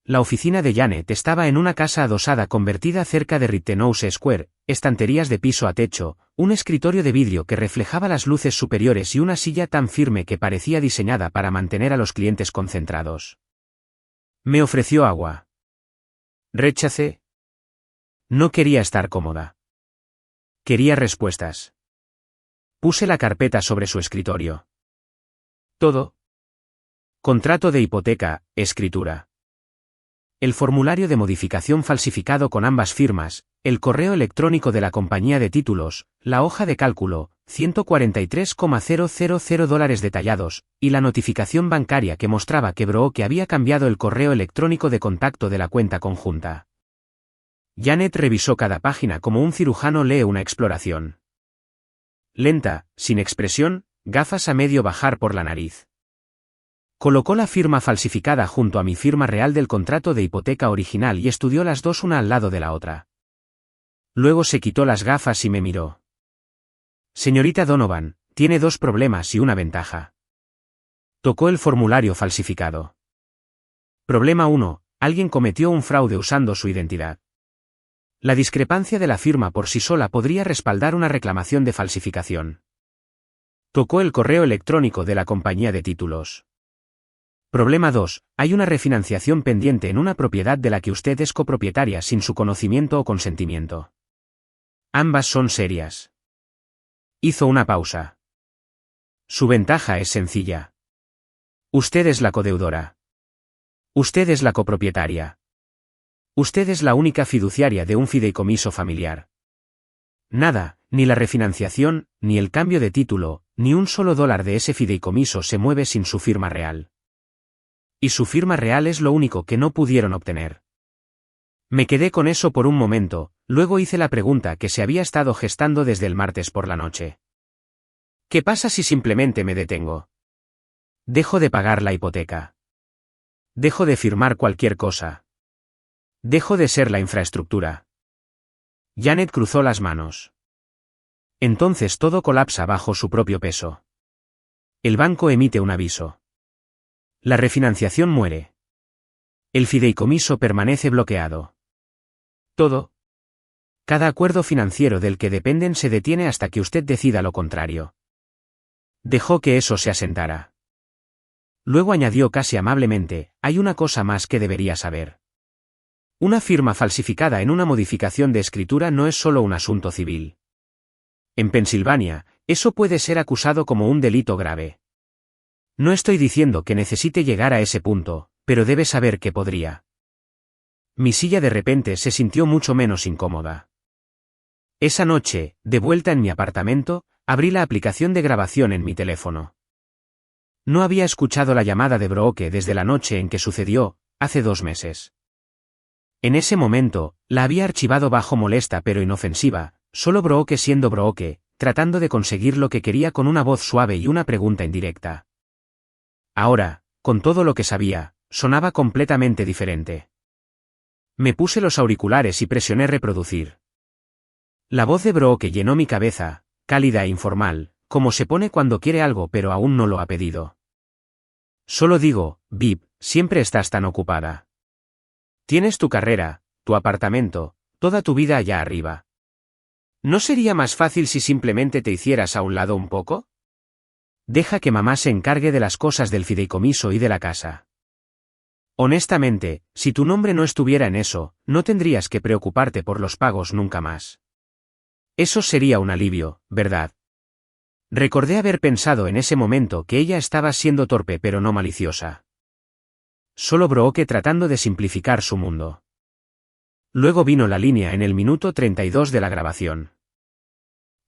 La oficina de Janet estaba en una casa adosada convertida cerca de Rittenhouse Square, estanterías de piso a techo, un escritorio de vidrio que reflejaba las luces superiores y una silla tan firme que parecía diseñada para mantener a los clientes concentrados. Me ofreció agua. Rechacé. No quería estar cómoda. Quería respuestas. Puse la carpeta sobre su escritorio. Todo. Contrato de hipoteca, escritura. el formulario de modificación falsificado con ambas firmas, el correo electrónico de la compañía de títulos, la hoja de cálculo, $143,000 detallados, y la notificación bancaria que mostraba que Brooke había cambiado el correo electrónico de contacto de la cuenta conjunta. Janet revisó cada página como un cirujano lee una exploración. Lenta, sin expresión, gafas a medio bajar por la nariz. Colocó la firma falsificada junto a mi firma real del contrato de hipoteca original y estudió las dos una al lado de la otra. Luego se quitó las gafas y me miró. Señorita Donovan, tiene dos problemas y una ventaja. Tocó el formulario falsificado. Problema 1. Alguien cometió un fraude usando su identidad. La discrepancia de la firma por sí sola podría respaldar una reclamación de falsificación. Tocó el correo electrónico de la compañía de títulos. Problema 2. Hay una refinanciación pendiente en una propiedad de la que usted es copropietaria sin su conocimiento o consentimiento. Ambas son serias. Hizo una pausa. Su ventaja es sencilla. Usted es la codeudora. Usted es la copropietaria. Usted es la única fiduciaria de un fideicomiso familiar. Nada, ni la refinanciación, ni el cambio de título, ni un solo dólar de ese fideicomiso se mueve sin su firma real. Y su firma real es lo único que no pudieron obtener. Me quedé con eso por un momento, luego hice la pregunta que se había estado gestando desde el martes por la noche. ¿Qué pasa si simplemente me detengo? Dejo de pagar la hipoteca. Dejo de firmar cualquier cosa. Dejo de ser la infraestructura. Janet cruzó las manos. Entonces todo colapsa bajo su propio peso. El banco emite un aviso. La refinanciación muere. El fideicomiso permanece bloqueado. Todo. Cada acuerdo financiero del que dependen se detiene hasta que usted decida lo contrario. Dejó que eso se asentara. Luego añadió casi amablemente, hay una cosa más que debería saber. Una firma falsificada en una modificación de escritura no es solo un asunto civil. En Pensilvania, eso puede ser acusado como un delito grave. No estoy diciendo que necesite llegar a ese punto, pero debe saber que podría. Mi silla de repente se sintió mucho menos incómoda. Esa noche, de vuelta en mi apartamento, abrí la aplicación de grabación en mi teléfono. No había escuchado la llamada de Brooke desde la noche en que sucedió, hace 2 meses. En ese momento, la había archivado bajo molesta pero inofensiva, solo Brooke siendo Brooke, tratando de conseguir lo que quería con una voz suave y una pregunta indirecta. Ahora, con todo lo que sabía, sonaba completamente diferente. Me puse los auriculares y presioné reproducir. La voz de Brooke llenó mi cabeza, cálida e informal, como se pone cuando quiere algo pero aún no lo ha pedido. Solo digo, Viv, siempre estás tan ocupada. Tienes tu carrera, tu apartamento, toda tu vida allá arriba. ¿No sería más fácil si simplemente te hicieras a un lado un poco? Deja que mamá se encargue de las cosas del fideicomiso y de la casa. Honestamente, si tu nombre no estuviera en eso, no tendrías que preocuparte por los pagos nunca más. Eso sería un alivio, ¿verdad? Recordé haber pensado en ese momento que ella estaba siendo torpe pero no maliciosa. Solo Brooke tratando de simplificar su mundo. Luego vino la línea en el minuto 32 de la grabación.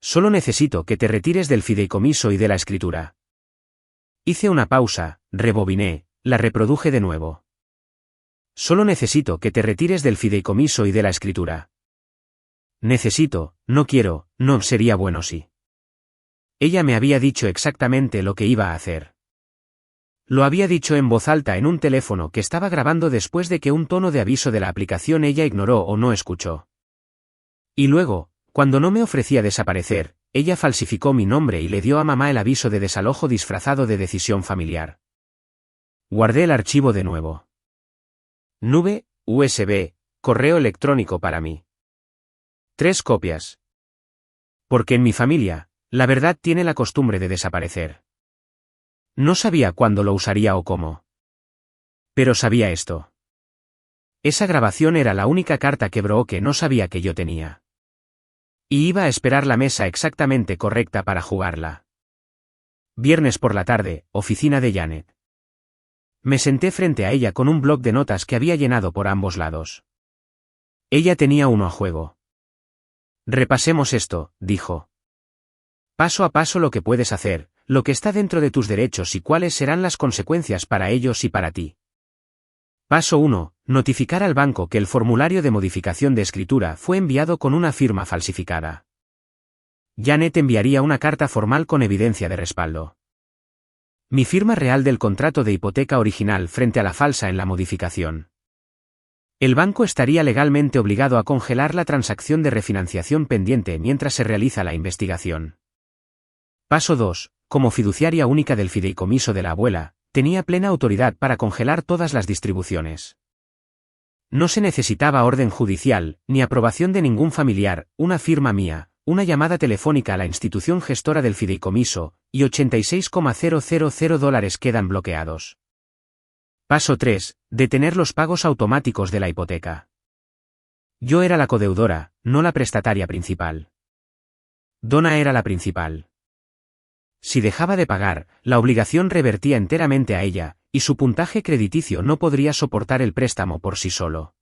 Solo necesito que te retires del fideicomiso y de la escritura. Hice una pausa, rebobiné, la reproduje de nuevo. Solo necesito que te retires del fideicomiso y de la escritura. Necesito, no quiero, no sería bueno si. Ella me había dicho exactamente lo que iba a hacer. Lo había dicho en voz alta en un teléfono que estaba grabando después de que un tono de aviso de la aplicación ella ignoró o no escuchó. Y luego, cuando no me ofrecía desaparecer, ella falsificó mi nombre y le dio a mamá el aviso de desalojo disfrazado de decisión familiar. Guardé el archivo de nuevo. Nube, USB, correo electrónico para mí. 3 copias. Porque en mi familia, la verdad tiene la costumbre de desaparecer. No sabía cuándo lo usaría o cómo. Pero sabía esto. Esa grabación era la única carta que Brooke no sabía que yo tenía. Y iba a esperar la mesa exactamente correcta para jugarla. Viernes por la tarde, oficina de Janet. Me senté frente a ella con un bloc de notas que había llenado por ambos lados. Ella tenía uno a juego. Repasemos esto, dijo. Paso a paso lo que puedes hacer, lo que está dentro de tus derechos y cuáles serán las consecuencias para ellos y para ti. Paso 1. Notificar al banco que el formulario de modificación de escritura fue enviado con una firma falsificada. Janet enviaría una carta formal con evidencia de respaldo. Mi firma real del contrato de hipoteca original frente a la falsa en la modificación. El banco estaría legalmente obligado a congelar la transacción de refinanciación pendiente mientras se realiza la investigación. Paso 2. Como fiduciaria única del fideicomiso de la abuela, tenía plena autoridad para congelar todas las distribuciones. No se necesitaba orden judicial, ni aprobación de ningún familiar, una firma mía, una llamada telefónica a la institución gestora del fideicomiso, y $86,000 quedan bloqueados. Paso 3. Detener los pagos automáticos de la hipoteca. Yo era la codeudora, no la prestataria principal. Donna era la principal. Si dejaba de pagar, la obligación revertía enteramente a ella, y su puntaje crediticio no podría soportar el préstamo por sí solo.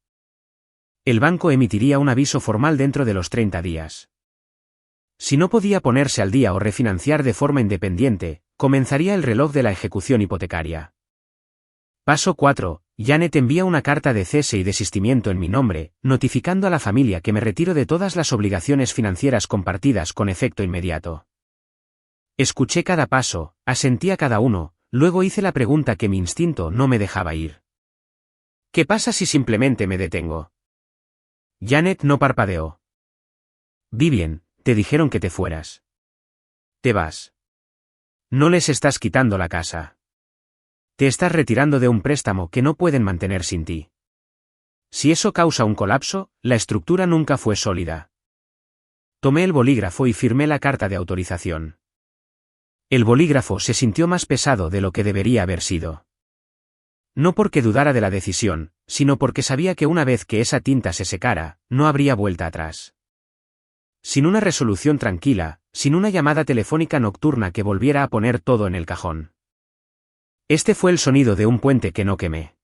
El banco emitiría un aviso formal dentro de los 30 días. Si no podía ponerse al día o refinanciar de forma independiente, comenzaría el reloj de la ejecución hipotecaria. Paso 4. Janet envía una carta de cese y desistimiento en mi nombre, notificando a la familia que me retiro de todas las obligaciones financieras compartidas con efecto inmediato. Escuché cada paso, asentí a cada uno, luego hice la pregunta que mi instinto no me dejaba ir. ¿Qué pasa si simplemente me detengo? Janet no parpadeó. Vivien, te dijeron que te fueras. Te vas. No les estás quitando la casa. Te estás retirando de un préstamo que no pueden mantener sin ti. Si eso causa un colapso, la estructura nunca fue sólida. Tomé el bolígrafo y firmé la carta de autorización. El bolígrafo se sintió más pesado de lo que debería haber sido. No porque dudara de la decisión, sino porque sabía que una vez que esa tinta se secara, no habría vuelta atrás. Sin una resolución tranquila, sin una llamada telefónica nocturna que volviera a poner todo en el cajón. Este fue el sonido de un puente que no quemé.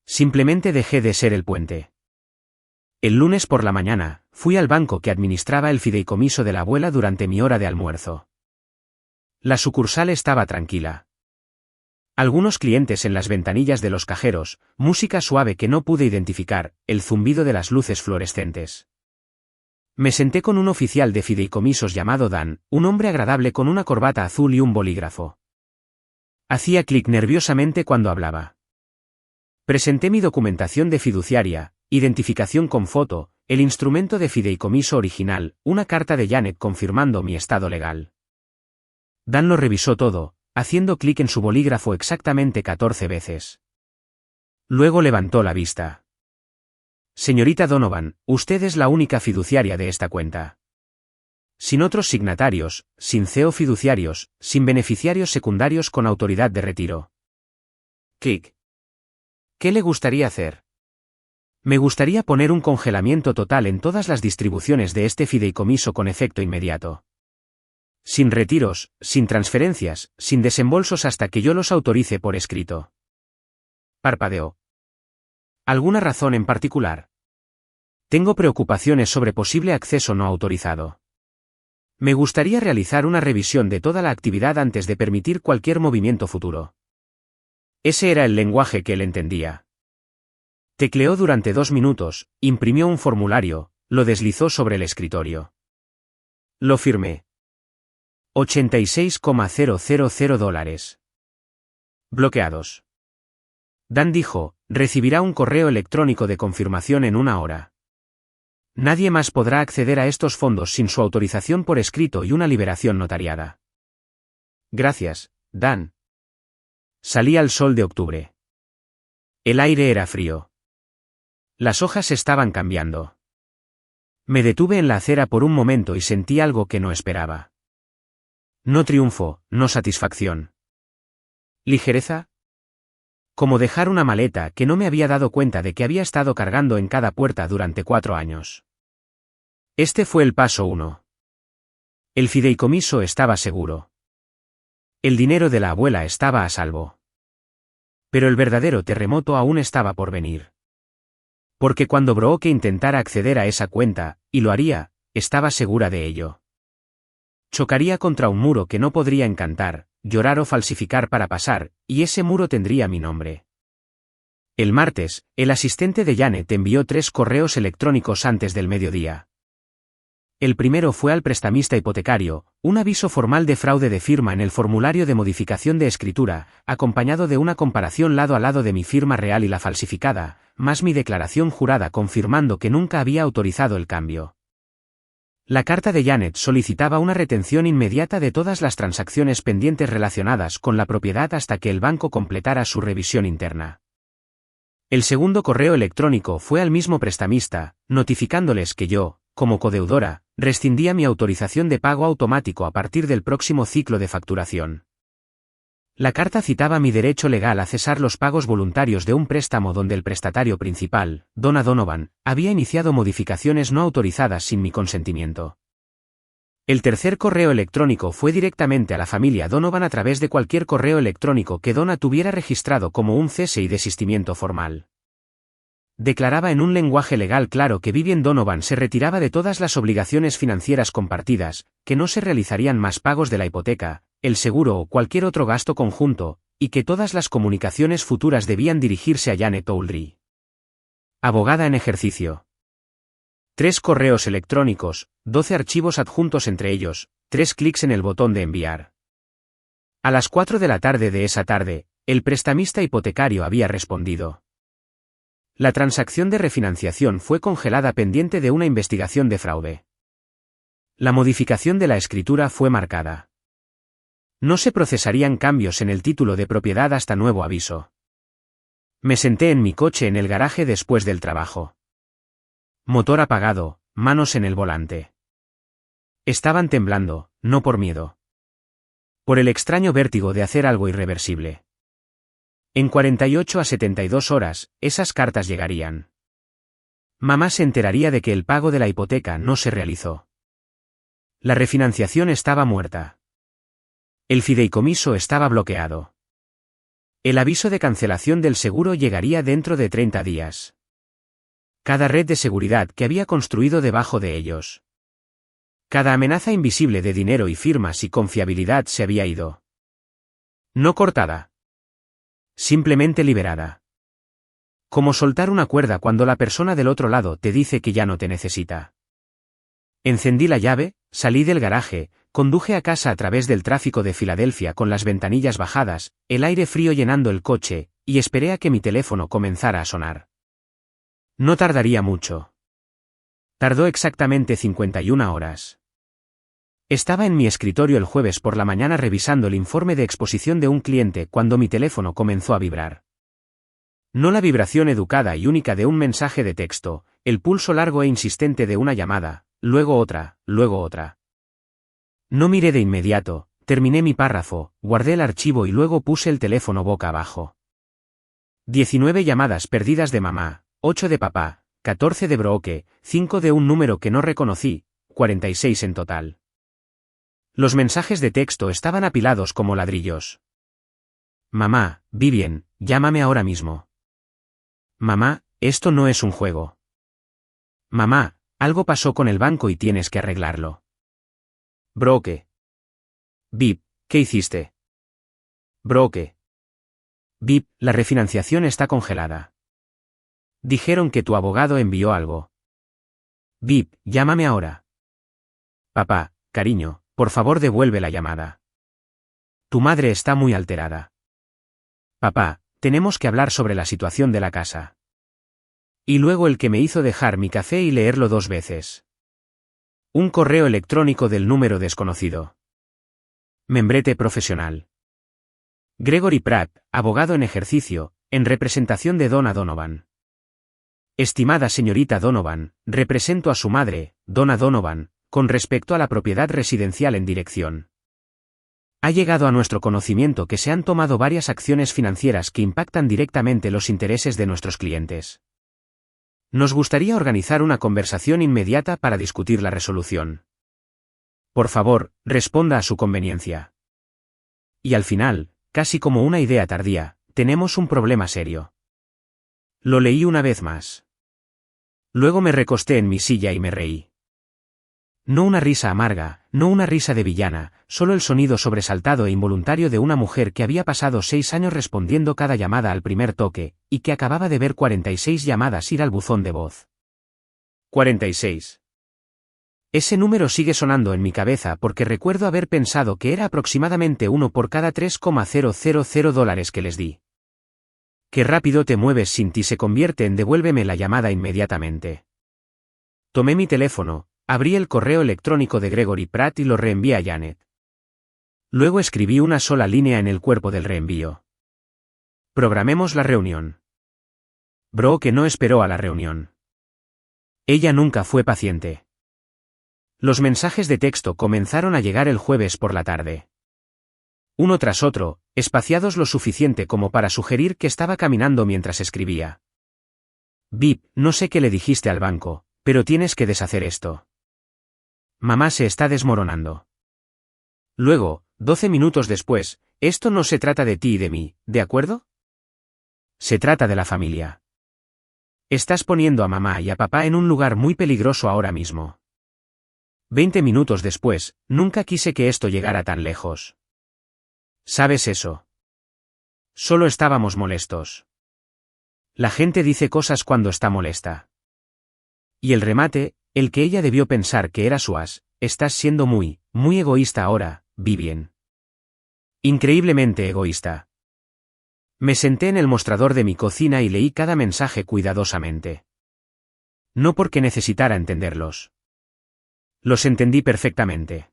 Simplemente dejé de ser el puente. El lunes por la mañana, fui al banco que administraba el fideicomiso de la abuela durante mi hora de almuerzo. La sucursal estaba tranquila. Algunos clientes en las ventanillas de los cajeros, música suave que no pude identificar, el zumbido de las luces fluorescentes. Me senté con un oficial de fideicomisos llamado Dan, un hombre agradable con una corbata azul y un bolígrafo. Hacía clic nerviosamente cuando hablaba. Presenté mi documentación de fiduciaria, identificación con foto, el instrumento de fideicomiso original, una carta de Janet confirmando mi estado legal. Dan lo revisó todo, haciendo clic en su bolígrafo exactamente 14 veces. Luego levantó la vista. Señorita Donovan, usted es la única fiduciaria de esta cuenta. Sin otros signatarios, sin CEO fiduciarios, sin beneficiarios secundarios con autoridad de retiro. Clic. ¿Qué le gustaría hacer? Me gustaría poner un congelamiento total en todas las distribuciones de este fideicomiso con efecto inmediato. Sin retiros, sin transferencias, sin desembolsos hasta que yo los autorice por escrito. Parpadeó. ¿Alguna razón en particular? Tengo preocupaciones sobre posible acceso no autorizado. Me gustaría realizar una revisión de toda la actividad antes de permitir cualquier movimiento futuro. Ese era el lenguaje que él entendía. Tecleó durante 2 minutos, imprimió un formulario, lo deslizó sobre el escritorio. Lo firmé. $86,000. Bloqueados. Dan dijo, recibirá un correo electrónico de confirmación en 1 hora. Nadie más podrá acceder a estos fondos sin su autorización por escrito y una liberación notariada. Gracias, Dan. Salía el sol de octubre. El aire era frío. Las hojas estaban cambiando. Me detuve en la acera por un momento y sentí algo que no esperaba. No triunfo, no satisfacción. ¿Ligereza? Como dejar una maleta que no me había dado cuenta de que había estado cargando en cada puerta durante 4 años. Este fue el paso 1. El fideicomiso estaba seguro. El dinero de la abuela estaba a salvo. Pero el verdadero terremoto aún estaba por venir. Porque cuando Brooke intentara acceder a esa cuenta, y lo haría, estaba segura de ello. Chocaría contra un muro que no podría encantar, llorar o falsificar para pasar, y ese muro tendría mi nombre. El martes, el asistente de Janet envió 3 correos electrónicos antes del mediodía. El primero fue al prestamista hipotecario, un aviso formal de fraude de firma en el formulario de modificación de escritura, acompañado de una comparación lado a lado de mi firma real y la falsificada, más mi declaración jurada confirmando que nunca había autorizado el cambio. La carta de Janet solicitaba una retención inmediata de todas las transacciones pendientes relacionadas con la propiedad hasta que el banco completara su revisión interna. El segundo correo electrónico fue al mismo prestamista, notificándoles que yo, como codeudora, rescindía mi autorización de pago automático a partir del próximo ciclo de facturación. La carta citaba mi derecho legal a cesar los pagos voluntarios de un préstamo donde el prestatario principal, Donna Donovan, había iniciado modificaciones no autorizadas sin mi consentimiento. El tercer correo electrónico fue directamente a la familia Donovan a través de cualquier correo electrónico que Donna tuviera registrado como un cese y desistimiento formal. Declaraba en un lenguaje legal claro que Vivian Donovan se retiraba de todas las obligaciones financieras compartidas, que no se realizarían más pagos de la hipoteca, el seguro o cualquier otro gasto conjunto, y que todas las comunicaciones futuras debían dirigirse a Janet Oldry. Abogada en ejercicio. 3 correos electrónicos, 12 archivos adjuntos entre ellos, 3 clics en el botón de enviar. A las 4 de la tarde de esa tarde, el prestamista hipotecario había respondido. La transacción de refinanciación fue congelada pendiente de una investigación de fraude. La modificación de la escritura fue marcada. No se procesarían cambios en el título de propiedad hasta nuevo aviso. Me senté en mi coche en el garaje después del trabajo. Motor apagado, manos en el volante. Estaban temblando, no por miedo. Por el extraño vértigo de hacer algo irreversible. En 48 a 72 horas, esas cartas llegarían. Mamá se enteraría de que el pago de la hipoteca no se realizó. La refinanciación estaba muerta. El fideicomiso estaba bloqueado. El aviso de cancelación del seguro llegaría dentro de 30 días. Cada red de seguridad que había construido debajo de ellos. Cada amenaza invisible de dinero y firmas y confiabilidad se había ido. No cortada. Simplemente liberada. Como soltar una cuerda cuando la persona del otro lado te dice que ya no te necesita. Encendí la llave, salí del garaje, conduje a casa a través del tráfico de Filadelfia con las ventanillas bajadas, el aire frío llenando el coche, y esperé a que mi teléfono comenzara a sonar. No tardaría mucho. Tardó exactamente 51 horas. Estaba en mi escritorio el jueves por la mañana revisando el informe de exposición de un cliente cuando mi teléfono comenzó a vibrar. No la vibración educada y única de un mensaje de texto, el pulso largo e insistente de una llamada, luego otra, luego otra. No miré de inmediato, terminé mi párrafo, guardé el archivo y luego puse el teléfono boca abajo. 19 llamadas perdidas de mamá, 8 de papá, 14 de Brooke, 5 de un número que no reconocí, 46 en total. Los mensajes de texto estaban apilados como ladrillos. Mamá, Vivian, llámame ahora mismo. Mamá, esto no es un juego. Mamá, algo pasó con el banco y tienes que arreglarlo. Brooke. Viv, ¿qué hiciste? Brooke. Viv, la refinanciación está congelada. Dijeron que tu abogado envió algo. Viv, llámame ahora. Papá, cariño, por favor devuelve la llamada. Tu madre está muy alterada. Papá, tenemos que hablar sobre la situación de la casa. Y luego el que me hizo dejar mi café y leerlo 2 veces. Un correo electrónico del número desconocido. Membrete profesional. Gregory Pratt, abogado en ejercicio, en representación de Donna Donovan. Estimada señorita Donovan, represento a su madre, Donna Donovan, con respecto a la propiedad residencial en dirección. Ha llegado a nuestro conocimiento que se han tomado varias acciones financieras que impactan directamente los intereses de nuestros clientes. Nos gustaría organizar una conversación inmediata para discutir la resolución. Por favor, responda a su conveniencia. Y al final, casi como una idea tardía, tenemos un problema serio. Lo leí una vez más. Luego me recosté en mi silla y me reí. No una risa amarga, no una risa de villana, solo el sonido sobresaltado e involuntario de una mujer que había pasado 6 años respondiendo cada llamada al primer toque, y que acababa de ver 46 llamadas ir al buzón de voz. 46. Ese número sigue sonando en mi cabeza porque recuerdo haber pensado que era aproximadamente uno por cada $3,000 que les di. Qué rápido te mueves sin ti se convierte en devuélveme la llamada inmediatamente. Tomé mi teléfono, abrí el correo electrónico de Gregory Pratt y lo reenvié a Janet. Luego escribí una sola línea en el cuerpo del reenvío. Programemos la reunión. Brooke no esperó a la reunión. Ella nunca fue paciente. Los mensajes de texto comenzaron a llegar el jueves por la tarde. Uno tras otro, espaciados lo suficiente como para sugerir que estaba caminando mientras escribía. Vip, no sé qué le dijiste al banco, pero tienes que deshacer esto. Mamá se está desmoronando. Luego, 12 minutos después, esto no se trata de ti y de mí, ¿de acuerdo? Se trata de la familia. Estás poniendo a mamá y a papá en un lugar muy peligroso ahora mismo. 20 minutos después, nunca quise que esto llegara tan lejos. ¿Sabes eso? Solo estábamos molestos. La gente dice cosas cuando está molesta. Y el remate, el que ella debió pensar que era su as, estás siendo muy, muy egoísta ahora, Vivien. Increíblemente egoísta. Me senté en el mostrador de mi cocina y leí cada mensaje cuidadosamente. No porque necesitara entenderlos. Los entendí perfectamente.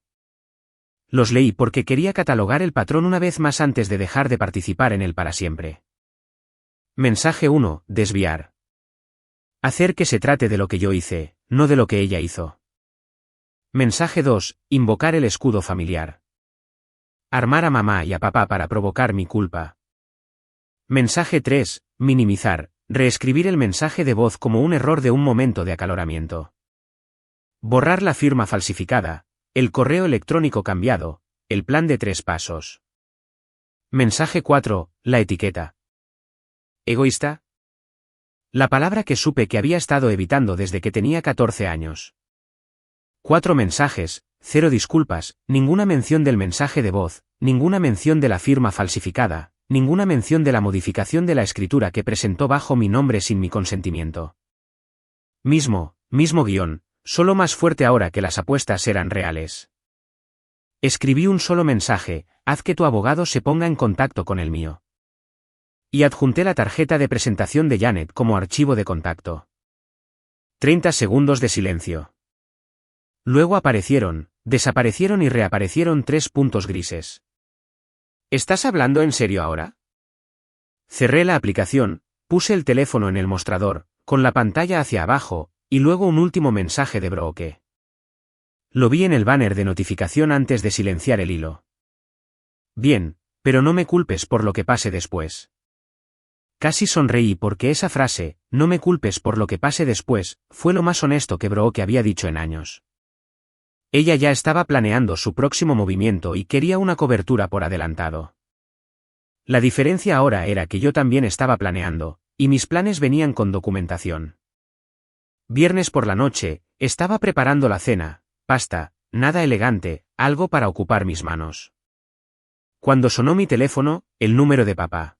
Los leí porque quería catalogar el patrón una vez más antes de dejar de participar en él para siempre. Mensaje 1, desviar. Hacer que se trate de lo que yo hice, no de lo que ella hizo. Mensaje 2, invocar el escudo familiar. Armar a mamá y a papá para provocar mi culpa. Mensaje 3, minimizar, reescribir el mensaje de voz como un error de un momento de acaloramiento. Borrar la firma falsificada, el correo electrónico cambiado, el plan de 3 pasos. Mensaje 4, la etiqueta. ¿Egoísta? La palabra que supe que había estado evitando desde que tenía 14 años. 4 mensajes, 0 disculpas, ninguna mención del mensaje de voz, ninguna mención de la firma falsificada, ninguna mención de la modificación de la escritura que presentó bajo mi nombre sin mi consentimiento. Mismo guión, solo más fuerte ahora que las apuestas eran reales. Escribí un solo mensaje, haz que tu abogado se ponga en contacto con el mío. Y adjunté la tarjeta de presentación de Janet como archivo de contacto. 30 segundos de silencio. Luego desaparecieron y reaparecieron 3 puntos grises. ¿Estás hablando en serio ahora? Cerré la aplicación, puse el teléfono en el mostrador, con la pantalla hacia abajo, y luego un último mensaje de Brooke. Lo vi en el banner de notificación antes de silenciar el hilo. Bien, pero no me culpes por lo que pase después. Casi sonreí porque esa frase, no me culpes por lo que pase después, fue lo más honesto que Brooke había dicho en años. Ella ya estaba planeando su próximo movimiento y quería una cobertura por adelantado. La diferencia ahora era que yo también estaba planeando, y mis planes venían con documentación. Viernes por la noche, estaba preparando la cena, pasta, nada elegante, algo para ocupar mis manos. Cuando sonó mi teléfono, el número de papá.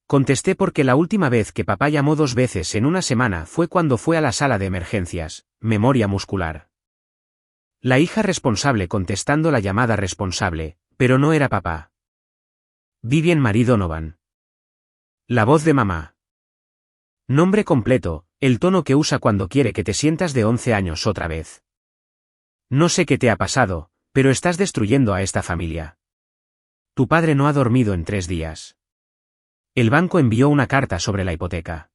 Contesté porque la última vez que papá llamó 2 veces en una semana fue cuando fue a la sala de emergencias, memoria muscular. La hija responsable contestando la llamada responsable, pero no era papá. Vivien Marie Donovan. La voz de mamá. Nombre completo, el tono que usa cuando quiere que te sientas de 11 años otra vez. No sé qué te ha pasado, pero estás destruyendo a esta familia. Tu padre no ha dormido en 3 días. El banco envió una carta sobre la hipoteca.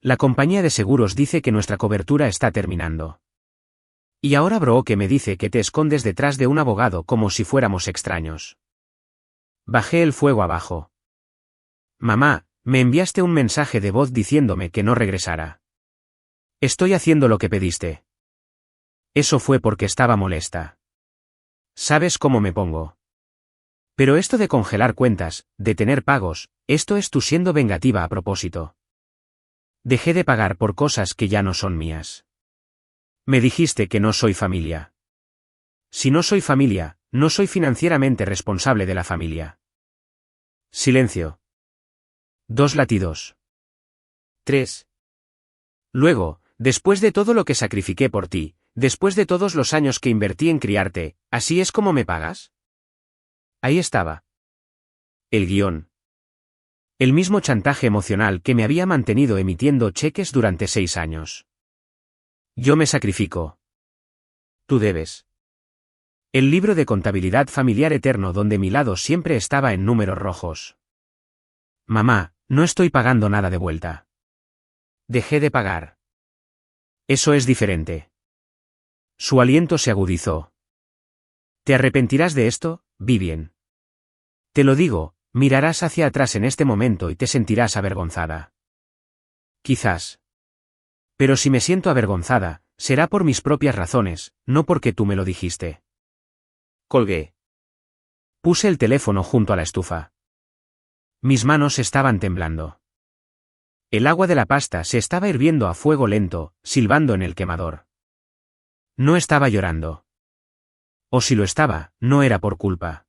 La compañía de seguros dice que nuestra cobertura está terminando. Y ahora Brooke me dice que te escondes detrás de un abogado como si fuéramos extraños. Bajé el fuego abajo. Mamá, me enviaste un mensaje de voz diciéndome que no regresara. Estoy haciendo lo que pediste. Eso fue porque estaba molesta. ¿Sabes cómo me pongo? Pero esto de congelar cuentas, de tener pagos, esto es tú siendo vengativa a propósito. Dejé de pagar por cosas que ya no son mías. Me dijiste que no soy familia. Si no soy familia, no soy financieramente responsable de la familia. Silencio. 2 latidos. 3. Luego, después de todo lo que sacrifiqué por ti, después de todos los años que invertí en criarte, ¿así es como me pagas? Ahí estaba. El guión. El mismo chantaje emocional que me había mantenido emitiendo cheques durante 6 años. Yo me sacrifico. Tú debes. El libro de contabilidad familiar eterno donde mi lado siempre estaba en números rojos. Mamá, no estoy pagando nada de vuelta. Dejé de pagar. Eso es diferente. Su aliento se agudizó. ¿Te arrepentirás de esto, Vivien? Te lo digo, mirarás hacia atrás en este momento y te sentirás avergonzada. Quizás. Pero si me siento avergonzada, será por mis propias razones, no porque tú me lo dijiste. Colgué. Puse el teléfono junto a la estufa. Mis manos estaban temblando. El agua de la pasta se estaba hirviendo a fuego lento, silbando en el quemador. No estaba llorando. O si lo estaba, no era por culpa.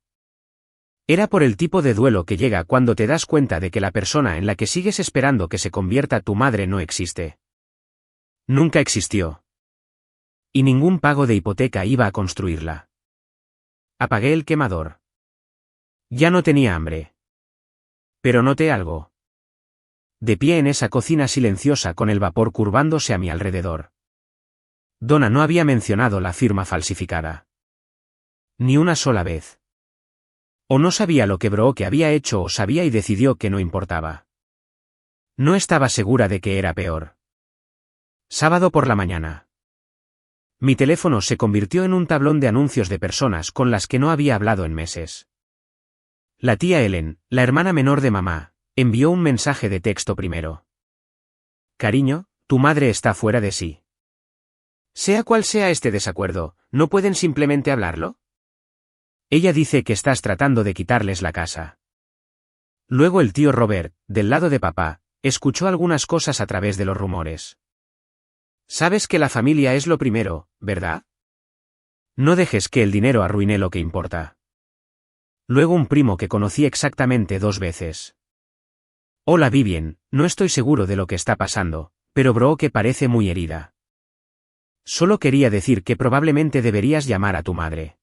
Era por el tipo de duelo que llega cuando te das cuenta de que la persona en la que sigues esperando que se convierta tu madre no existe. Nunca existió. Y ningún pago de hipoteca iba a construirla. Apagué el quemador. Ya no tenía hambre. Pero noté algo. De pie en esa cocina silenciosa con el vapor curvándose a mi alrededor. Donna no había mencionado la firma falsificada. Ni una sola vez. O no sabía lo que Brooke había hecho o sabía y decidió que no importaba. No estaba segura de que era peor. Sábado por la mañana. Mi teléfono se convirtió en un tablón de anuncios de personas con las que no había hablado en meses. La tía Ellen, la hermana menor de mamá, envió un mensaje de texto primero. Cariño, tu madre está fuera de sí. Sea cual sea este desacuerdo, ¿no pueden simplemente hablarlo? Ella dice que estás tratando de quitarles la casa. Luego el tío Robert, del lado de papá, escuchó algunas cosas a través de los rumores. Sabes que la familia es lo primero, ¿verdad? No dejes que el dinero arruine lo que importa. Luego un primo que conocí exactamente 2 veces. Hola Vivien, no estoy seguro de lo que está pasando, pero Brooke parece muy herida. Solo quería decir que probablemente deberías llamar a tu madre.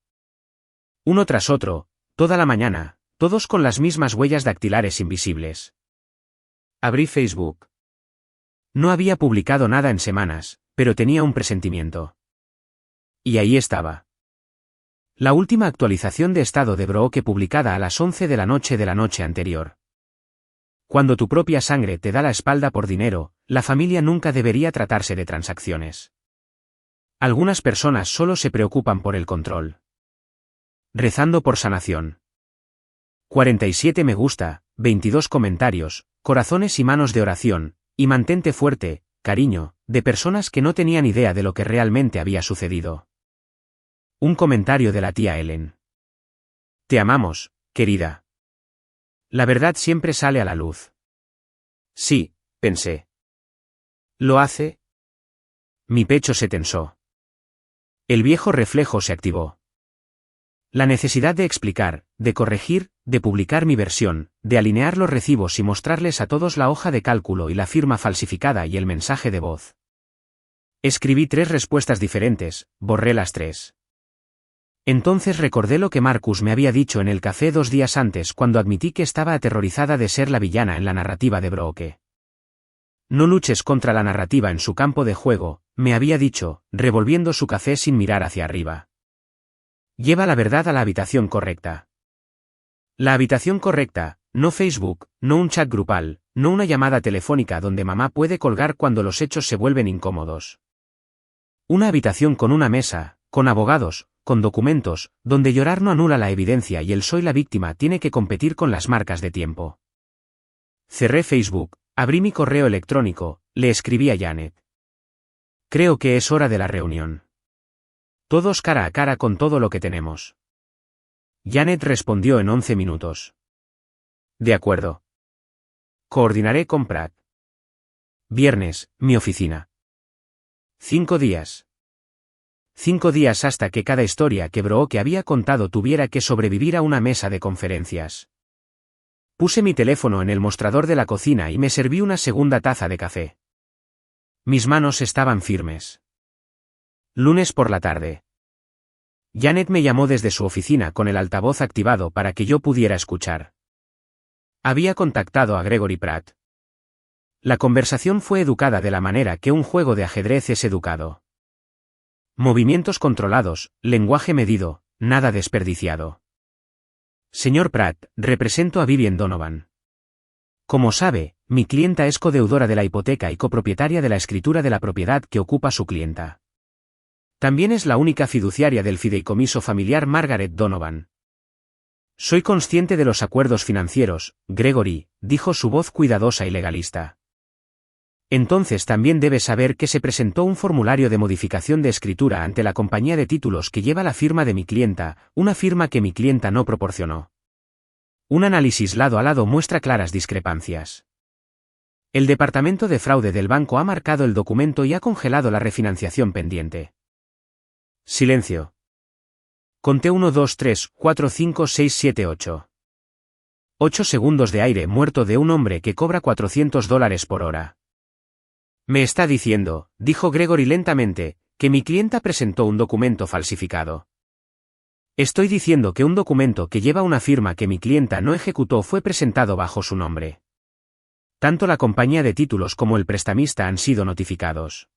Uno tras otro, toda la mañana, todos con las mismas huellas dactilares invisibles. Abrí Facebook. No había publicado nada en semanas, pero tenía un presentimiento. Y ahí estaba. La última actualización de estado de Brooke publicada a las 11 de la noche anterior. Cuando tu propia sangre te da la espalda por dinero, la familia nunca debería tratarse de transacciones. Algunas personas solo se preocupan por el control. Rezando por sanación. 47 me gusta, 22 comentarios, corazones y manos de oración, y mantente fuerte, cariño, de personas que no tenían idea de lo que realmente había sucedido. Un comentario de la tía Ellen. Te amamos, querida. La verdad siempre sale a la luz. Sí, pensé. ¿Lo hace? Mi pecho se tensó. El viejo reflejo se activó. La necesidad de explicar, de corregir, de publicar mi versión, de alinear los recibos y mostrarles a todos la hoja de cálculo y la firma falsificada y el mensaje de voz. Escribí 3 respuestas diferentes, borré las 3. Entonces recordé lo que Marcus me había dicho en el café 2 días antes cuando admití que estaba aterrorizada de ser la villana en la narrativa de Brooke. No luches contra la narrativa en su campo de juego, me había dicho, revolviendo su café sin mirar hacia arriba. Lleva la verdad a la habitación correcta. La habitación correcta, no Facebook, no un chat grupal, no una llamada telefónica donde mamá puede colgar cuando los hechos se vuelven incómodos. Una habitación con una mesa, con abogados, con documentos, donde llorar no anula la evidencia y el soy la víctima tiene que competir con las marcas de tiempo. Cerré Facebook, abrí mi correo electrónico, le escribí a Janet. Creo que es hora de la reunión. Todos cara a cara con todo lo que tenemos. Janet respondió en 11 minutos. De acuerdo. Coordinaré con Pratt. Viernes, mi oficina. 5 días. 5 días hasta que cada historia que Brooke había contado tuviera que sobrevivir a una mesa de conferencias. Puse mi teléfono en el mostrador de la cocina y me serví una segunda taza de café. Mis manos estaban firmes. Lunes por la tarde. Janet me llamó desde su oficina con el altavoz activado para que yo pudiera escuchar. Había contactado a Gregory Pratt. La conversación fue educada de la manera que un juego de ajedrez es educado. Movimientos controlados, lenguaje medido, nada desperdiciado. Señor Pratt, represento a Vivian Donovan. Como sabe, mi clienta es codeudora de la hipoteca y copropietaria de la escritura de la propiedad que ocupa su clienta. También es la única fiduciaria del fideicomiso familiar Margaret Donovan. Soy consciente de los acuerdos financieros, Gregory, dijo su voz cuidadosa y legalista. Entonces también debe saber que se presentó un formulario de modificación de escritura ante la compañía de títulos que lleva la firma de mi clienta, una firma que mi clienta no proporcionó. Un análisis lado a lado muestra claras discrepancias. El departamento de fraude del banco ha marcado el documento y ha congelado la refinanciación pendiente. Silencio. Conté 1, 2, 3, 4, 5, 6, 7, 8. 8 segundos de aire muerto de un hombre que cobra $400 por hora. Me está diciendo, dijo Gregory lentamente, que mi clienta presentó un documento falsificado. Estoy diciendo que un documento que lleva una firma que mi clienta no ejecutó fue presentado bajo su nombre. Tanto la compañía de títulos como el prestamista han sido notificados.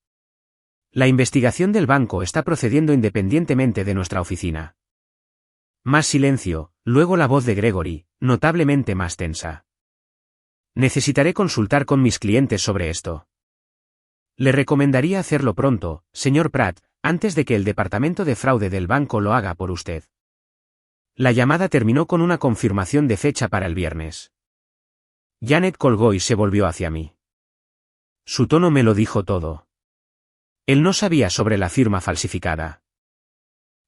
La investigación del banco está procediendo independientemente de nuestra oficina. Más silencio, luego la voz de Gregory, notablemente más tensa. Necesitaré consultar con mis clientes sobre esto. Le recomendaría hacerlo pronto, señor Pratt, antes de que el departamento de fraude del banco lo haga por usted. La llamada terminó con una confirmación de fecha para el viernes. Janet colgó y se volvió hacia mí. Su tono me lo dijo todo. Él no sabía sobre la firma falsificada.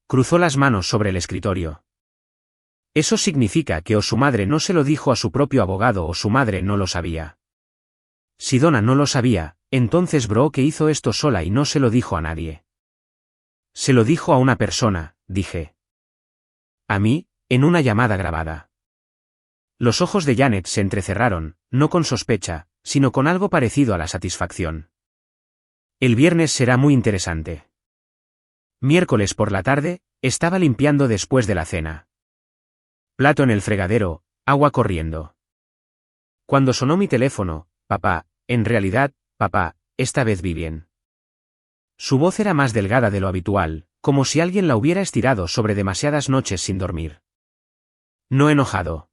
Cruzó las manos sobre el escritorio. Eso significa que o su madre no se lo dijo a su propio abogado o su madre no lo sabía. Si Donna no lo sabía, entonces Brooke hizo esto sola y no se lo dijo a nadie. Se lo dijo a una persona, dije. A mí, en una llamada grabada. Los ojos de Janet se entrecerraron, no con sospecha, sino con algo parecido a la satisfacción. El viernes será muy interesante. Miércoles por la tarde, estaba limpiando después de la cena. Plato en el fregadero, agua corriendo. Cuando sonó mi teléfono, papá, en realidad, papá, esta vez Vivian. Su voz era más delgada de lo habitual, como si alguien la hubiera estirado sobre demasiadas noches sin dormir. No enojado.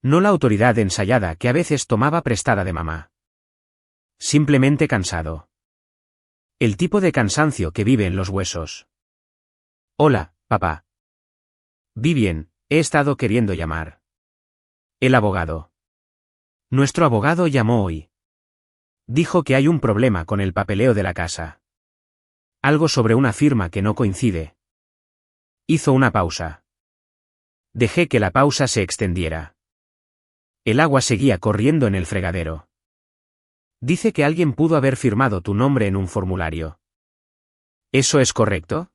No la autoridad ensayada que a veces tomaba prestada de mamá. Simplemente cansado. El tipo de cansancio que vive en los huesos. Hola, papá. Vivian, he estado queriendo llamar. El abogado. Nuestro abogado llamó hoy. Dijo que hay un problema con el papeleo de la casa. Algo sobre una firma que no coincide. Hizo una pausa. Dejé que la pausa se extendiera. El agua seguía corriendo en el fregadero. Dice que alguien pudo haber firmado tu nombre en un formulario. ¿Eso es correcto?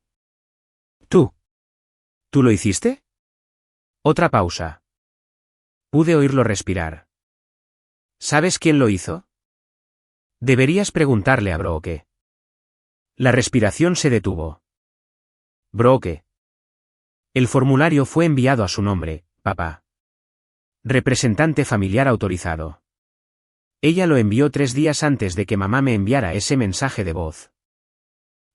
¿Tú? ¿Tú lo hiciste? Otra pausa. Pude oírlo respirar. ¿Sabes quién lo hizo? Deberías preguntarle a Brooke. La respiración se detuvo. Brooke. El formulario fue enviado a su nombre, papá. Representante familiar autorizado. Ella lo envió 3 días antes de que mamá me enviara ese mensaje de voz.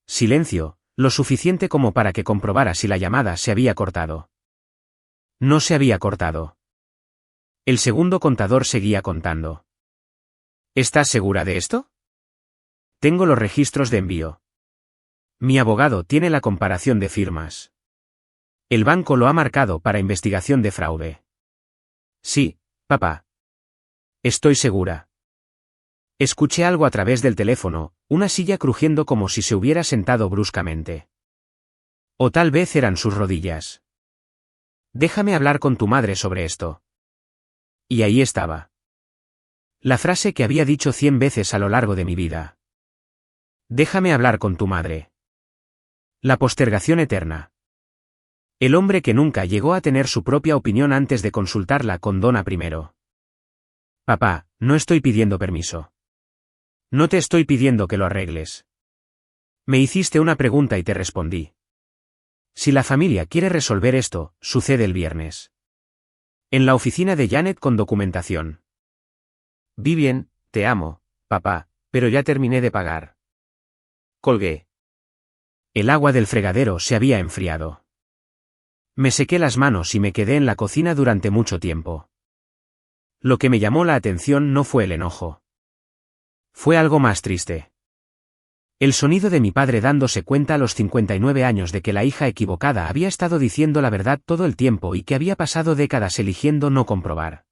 Silencio, lo suficiente como para que comprobara si la llamada se había cortado. No se había cortado. El segundo contador seguía contando. ¿Estás segura de esto? Tengo los registros de envío. Mi abogado tiene la comparación de firmas. El banco lo ha marcado para investigación de fraude. Sí, papá. Estoy segura. Escuché algo a través del teléfono, una silla crujiendo como si se hubiera sentado bruscamente. O tal vez eran sus rodillas. Déjame hablar con tu madre sobre esto. Y ahí estaba. La frase que había dicho 100 veces a lo largo de mi vida. Déjame hablar con tu madre. La postergación eterna. El hombre que nunca llegó a tener su propia opinión antes de consultarla con Donna primero. Papá, no estoy pidiendo permiso. No te estoy pidiendo que lo arregles. Me hiciste una pregunta y te respondí. Si la familia quiere resolver esto, sucede el viernes. En la oficina de Janet con documentación. Vi bien, te amo, papá, pero ya terminé de pagar. Colgué. El agua del fregadero se había enfriado. Me sequé las manos y me quedé en la cocina durante mucho tiempo. Lo que me llamó la atención no fue el enojo. Fue algo más triste. El sonido de mi padre dándose cuenta a los 59 años de que la hija equivocada había estado diciendo la verdad todo el tiempo y que había pasado décadas eligiendo no comprobar.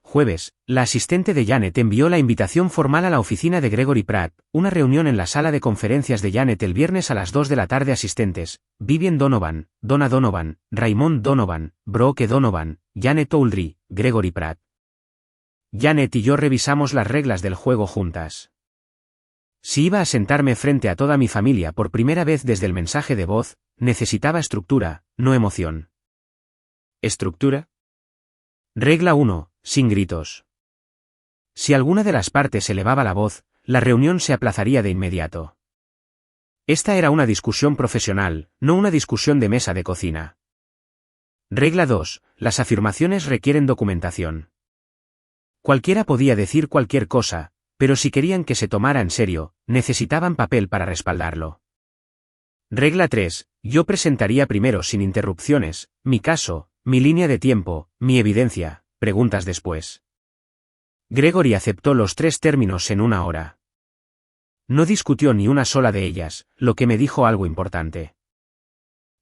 Jueves, la asistente de Janet envió la invitación formal a la oficina de Gregory Pratt, una reunión en la sala de conferencias de Janet el viernes a las 2 de la tarde. Asistentes: Vivian Donovan, Donna Donovan, Raymond Donovan, Brooke Donovan, Janet Oldry, Gregory Pratt. Janet y yo revisamos las reglas del juego juntas. Si iba a sentarme frente a toda mi familia por primera vez desde el mensaje de voz, necesitaba estructura, no emoción. ¿Estructura? Regla 1. Sin gritos. Si alguna de las partes elevaba la voz, la reunión se aplazaría de inmediato. Esta era una discusión profesional, no una discusión de mesa de cocina. Regla 2. Las afirmaciones requieren documentación. Cualquiera podía decir cualquier cosa, pero si querían que se tomara en serio, necesitaban papel para respaldarlo. Regla 3. Yo presentaría primero sin interrupciones, mi caso, mi línea de tiempo, mi evidencia, preguntas después. Gregory aceptó los 3 términos en 1 hora. No discutió ni una sola de ellas, lo que me dijo algo importante.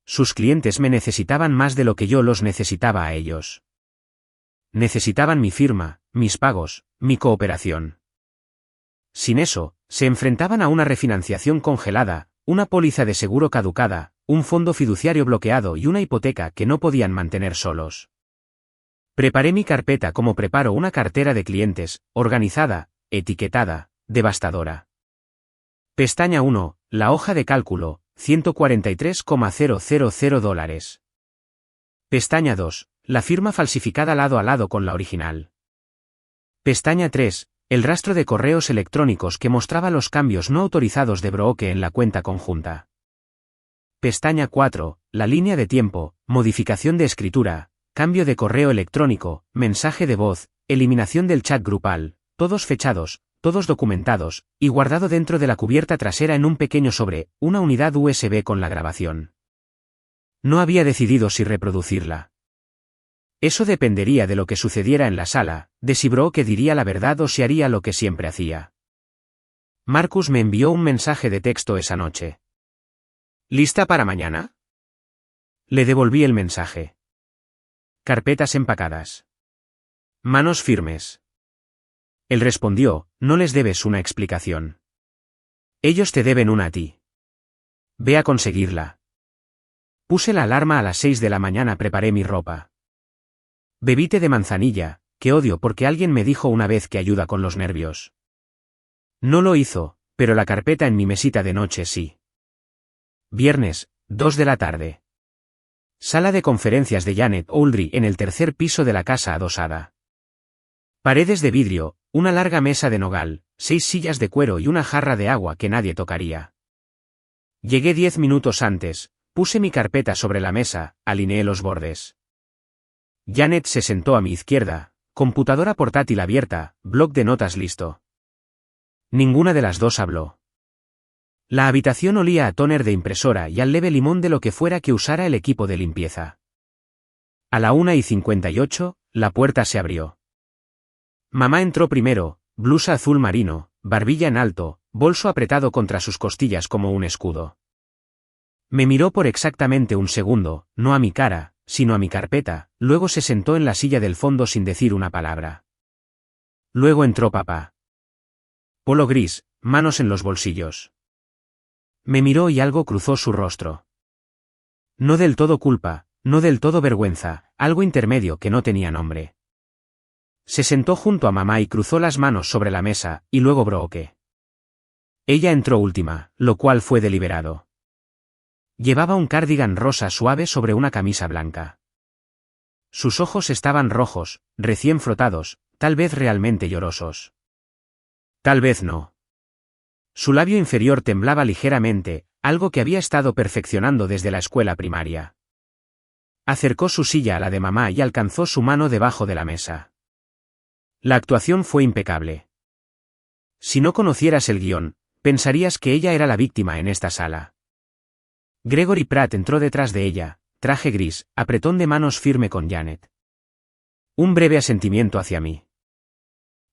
Sus clientes me necesitaban más de lo que yo los necesitaba a ellos. Necesitaban mi firma, mis pagos, mi cooperación. Sin eso, se enfrentaban a una refinanciación congelada, una póliza de seguro caducada, un fondo fiduciario bloqueado y una hipoteca que no podían mantener solos. Preparé mi carpeta como preparo una cartera de clientes, organizada, etiquetada, devastadora. Pestaña 1, la hoja de cálculo, $143,000. Pestaña 2, la firma falsificada lado a lado con la original. Pestaña 3, el rastro de correos electrónicos que mostraba los cambios no autorizados de Brooke en la cuenta conjunta. Pestaña 4, la línea de tiempo, modificación de escritura, cambio de correo electrónico, mensaje de voz, eliminación del chat grupal, todos fechados, todos documentados, y guardado dentro de la cubierta trasera en un pequeño sobre, una unidad USB con la grabación. No había decidido si reproducirla. Eso dependería de lo que sucediera en la sala, de si Brooke diría la verdad o si haría lo que siempre hacía. Marcus me envió un mensaje de texto esa noche. ¿Lista para mañana? Le devolví el mensaje. Carpetas empacadas. Manos firmes. Él respondió, no les debes una explicación. Ellos te deben una a ti. Ve a conseguirla. Puse la alarma a las 6 de la mañana. Preparé mi ropa. Bebí té de manzanilla, que odio porque alguien me dijo una vez que ayuda con los nervios. No lo hizo, pero la carpeta en mi mesita de noche sí. Viernes, 2 de la tarde. Sala de conferencias de Janet Oldry en el 3er piso de la casa adosada. Paredes de vidrio, una larga mesa de nogal, 6 sillas de cuero y una jarra de agua que nadie tocaría. Llegué 10 minutos antes, puse mi carpeta sobre la mesa, alineé los bordes. Janet se sentó a mi izquierda, computadora portátil abierta, bloc de notas listo. Ninguna de las dos habló. La habitación olía a tóner de impresora y al leve limón de lo que fuera que usara el equipo de limpieza. A la 1:58, la puerta se abrió. Mamá entró primero, blusa azul marino, barbilla en alto, bolso apretado contra sus costillas como un escudo. Me miró por exactamente un segundo, no a mi cara, sino a mi carpeta, luego se sentó en la silla del fondo sin decir una palabra. Luego entró papá. Polo gris, manos en los bolsillos. Me miró y algo cruzó su rostro. No del todo culpa, No del todo vergüenza, algo intermedio que no tenía nombre. Se sentó junto a mamá y cruzó las manos sobre la mesa, y luego Brooke. Ella entró última, lo cual fue deliberado. Llevaba un cardigan rosa suave sobre una camisa blanca. Sus ojos estaban rojos, recién frotados, tal vez realmente llorosos. Tal vez no. Su labio inferior temblaba ligeramente, algo que había estado perfeccionando desde la escuela primaria. Acercó su silla a la de mamá y alcanzó su mano debajo de la mesa. La actuación fue impecable. Si no conocieras el guión, pensarías que ella era la víctima en esta sala. Gregory Pratt entró detrás de ella, traje gris, apretón de manos firme con Janet. Un breve asentimiento hacia mí.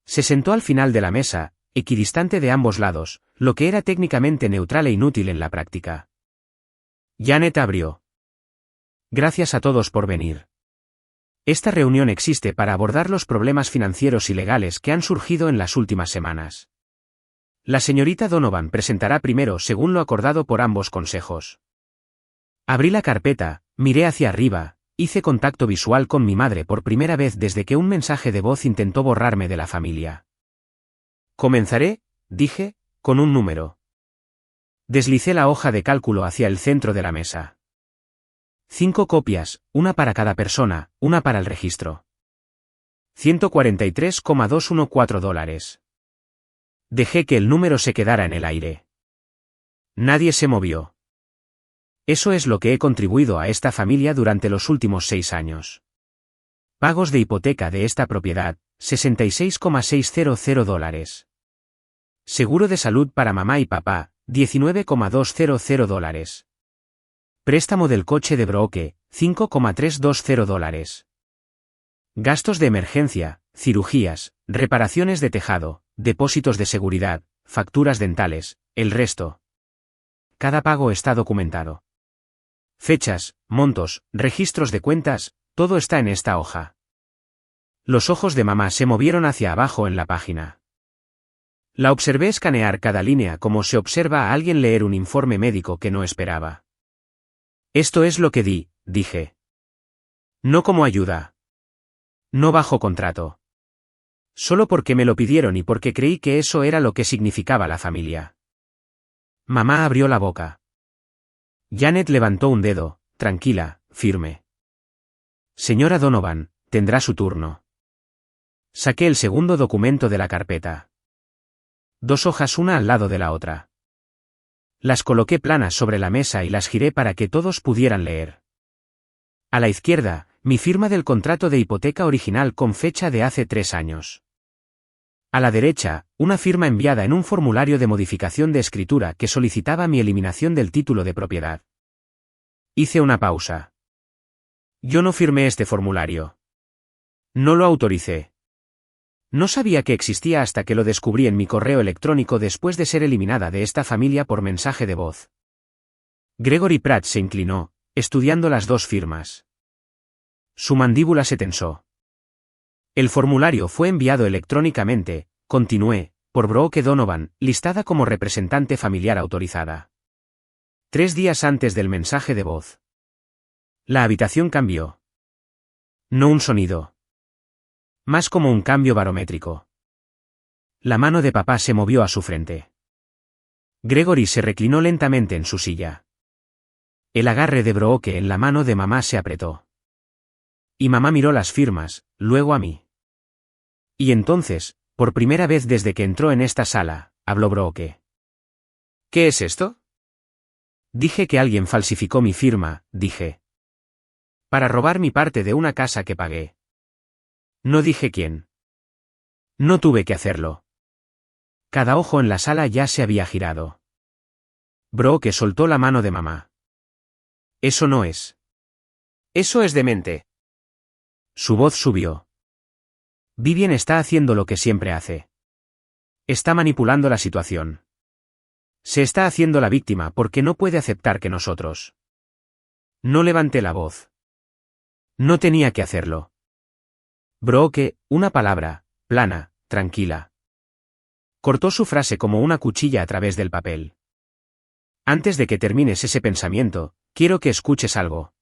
Se sentó al final de la mesa, equidistante de ambos lados, lo que era técnicamente neutral e inútil en la práctica. Janet abrió. Gracias a todos por venir. Esta reunión existe para abordar los problemas financieros y legales que han surgido en las últimas semanas. La señorita Donovan presentará primero según lo acordado por ambos consejos. Abrí la carpeta, miré hacia arriba, hice contacto visual con mi madre por primera vez desde que un mensaje de voz intentó borrarme de la familia. Comenzaré, dije, con un número. Deslicé la hoja de cálculo hacia el centro de la mesa. 5 copias, una para cada persona, una para el registro. $143,214. Dejé que el número se quedara en el aire. Nadie se movió. Eso es lo que he contribuido a esta familia durante los últimos 6 años. Pagos de hipoteca de esta propiedad, $66,600. Seguro de salud para mamá y papá, $19,200. Préstamo del coche de Brooke, $5,320. Gastos de emergencia, cirugías, reparaciones de tejado, depósitos de seguridad, facturas dentales, el resto. Cada pago está documentado. Fechas, montos, registros de cuentas, todo está en esta hoja. Los ojos de mamá se movieron hacia abajo en la página. La observé escanear cada línea como se observa a alguien leer un informe médico que no esperaba. Esto es lo que dije. No como ayuda. No bajo contrato. Solo porque me lo pidieron y porque creí que eso era lo que significaba la familia. Mamá abrió la boca. Janet levantó un dedo, tranquila, firme. Señora Donovan, tendrá su turno. Saqué el segundo documento de la carpeta. 2 hojas una al lado de la otra. Las coloqué planas sobre la mesa y las giré para que todos pudieran leer. A la izquierda, mi firma del contrato de hipoteca original con fecha de hace 3 años. A la derecha, una firma enviada en un formulario de modificación de escritura que solicitaba mi eliminación del título de propiedad. Hice una pausa. Yo no firmé este formulario. No lo autoricé. No sabía que existía hasta que lo descubrí en mi correo electrónico después de ser eliminada de esta familia por mensaje de voz. Gregory Pratt se inclinó, estudiando las 2 firmas. Su mandíbula se tensó. El formulario fue enviado electrónicamente, continué, por Brooke Donovan, listada como representante familiar autorizada. 3 días antes del mensaje de voz. La habitación cambió. No un sonido. Más como un cambio barométrico. La mano de papá se movió a su frente. Gregory se reclinó lentamente en su silla. El agarre de Brooke en la mano de mamá se apretó. Y mamá miró las firmas, luego a mí. Y entonces, por primera vez desde que entró en esta sala, habló Brooke. ¿Qué es esto? Dije que alguien falsificó mi firma, dije. Para robar mi parte de una casa que pagué. No dije quién. No tuve que hacerlo. Cada ojo en la sala ya se había girado. Brooke soltó la mano de mamá. Eso no es. Eso es demente. Su voz subió. Vivien está haciendo lo que siempre hace. Está manipulando la situación. Se está haciendo la víctima porque no puede aceptar que nosotros. No levanté la voz. No tenía que hacerlo. Brooke, una palabra, plana, tranquila. Cortó su frase como una cuchilla a través del papel. Antes de que termines ese pensamiento, quiero que escuches algo.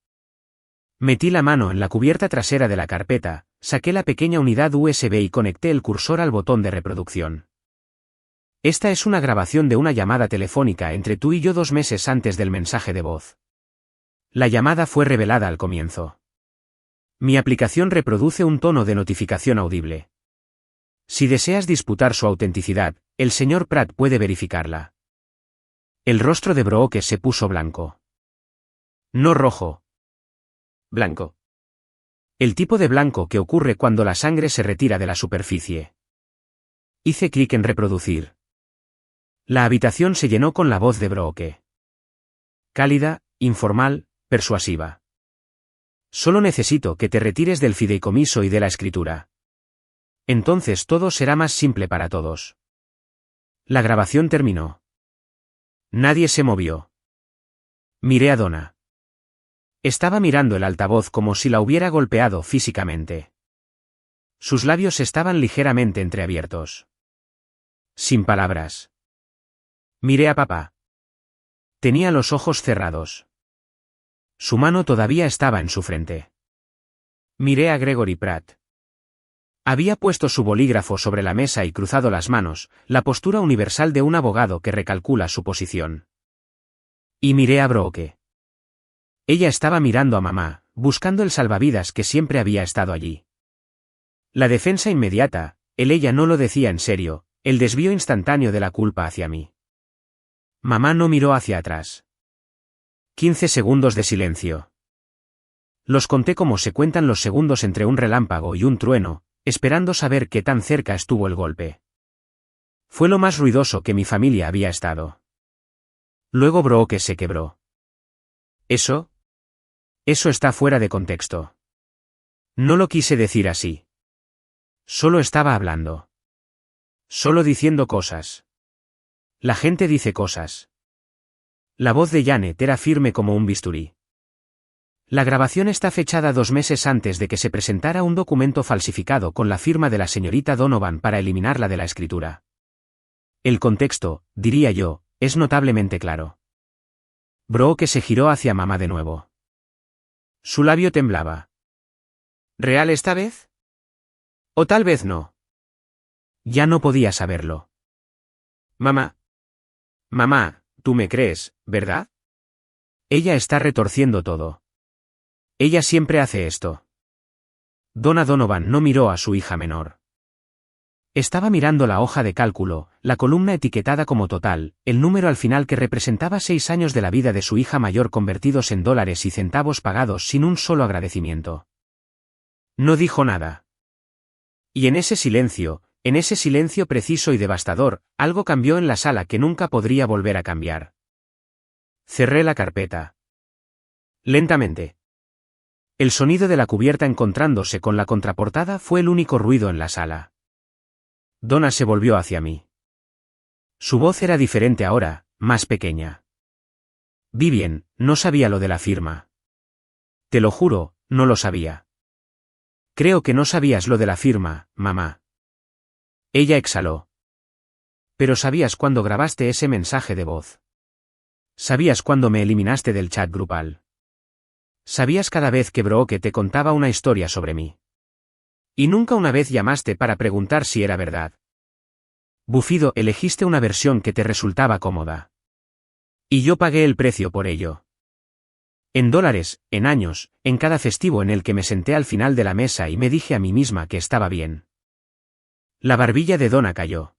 Metí la mano en la cubierta trasera de la carpeta, saqué la pequeña unidad USB y conecté el cursor al botón de reproducción. Esta es una grabación de una llamada telefónica entre tú y yo 2 meses antes del mensaje de voz. La llamada fue revelada al comienzo. Mi aplicación reproduce un tono de notificación audible. Si deseas disputar su autenticidad, el señor Pratt puede verificarla. El rostro de Brooke se puso blanco. No rojo. Blanco. El tipo de blanco que ocurre cuando la sangre se retira de la superficie. Hice clic en reproducir. La habitación se llenó con la voz de Brooke. Cálida, informal, persuasiva. Solo necesito que te retires del fideicomiso y de la escritura. Entonces todo será más simple para todos. La grabación terminó. Nadie se movió. Miré a Donna. Estaba mirando el altavoz como si la hubiera golpeado físicamente. Sus labios estaban ligeramente entreabiertos. Sin palabras. Miré a papá. Tenía los ojos cerrados. Su mano todavía estaba en su frente. Miré a Gregory Pratt. Había puesto su bolígrafo sobre la mesa y cruzado las manos, la postura universal de un abogado que recalcula su posición. Y miré a Brooke. Ella estaba mirando a mamá, buscando el salvavidas que siempre había estado allí. La defensa inmediata, ella no lo decía en serio, el desvío instantáneo de la culpa hacia mí. Mamá no miró hacia atrás. 15 segundos de silencio. Los conté como se cuentan los segundos entre un relámpago y un trueno, esperando saber qué tan cerca estuvo el golpe. Fue lo más ruidoso que mi familia había estado. Luego Brooke se quebró. Eso está fuera de contexto. No lo quise decir así. Solo estaba hablando. Solo diciendo cosas. La gente dice cosas. La voz de Janet era firme como un bisturí. La grabación está fechada 2 meses antes de que se presentara un documento falsificado con la firma de la señorita Donovan para eliminarla de la escritura. El contexto, diría yo, es notablemente claro. Brooke se giró hacia mamá de nuevo. Su labio temblaba. ¿Real esta vez? O tal vez no. Ya no podía saberlo. Mamá. Mamá, tú me crees, ¿verdad? Ella está retorciendo todo. Ella siempre hace esto. Donna Donovan no miró a su hija menor. Estaba mirando la hoja de cálculo, la columna etiquetada como total, el número al final que representaba 6 años de la vida de su hija mayor convertidos en dólares y centavos pagados sin un solo agradecimiento. No dijo nada. Y en ese silencio preciso y devastador, algo cambió en la sala que nunca podría volver a cambiar. Cerré la carpeta. Lentamente. El sonido de la cubierta encontrándose con la contraportada fue el único ruido en la sala. Donna se volvió hacia mí. Su voz era diferente ahora, más pequeña. Vivien, no sabía lo de la firma. Te lo juro, no lo sabía. Creo que no sabías lo de la firma, mamá. Ella exhaló. Pero sabías cuando grabaste ese mensaje de voz. Sabías cuando me eliminaste del chat grupal. Sabías cada vez que Brooke te contaba una historia sobre mí. Y nunca una vez llamaste para preguntar si era verdad. Bufido, elegiste una versión que te resultaba cómoda. Y yo pagué el precio por ello. En dólares, en años, en cada festivo en el que me senté al final de la mesa y me dije a mí misma que estaba bien. La barbilla de Donna cayó.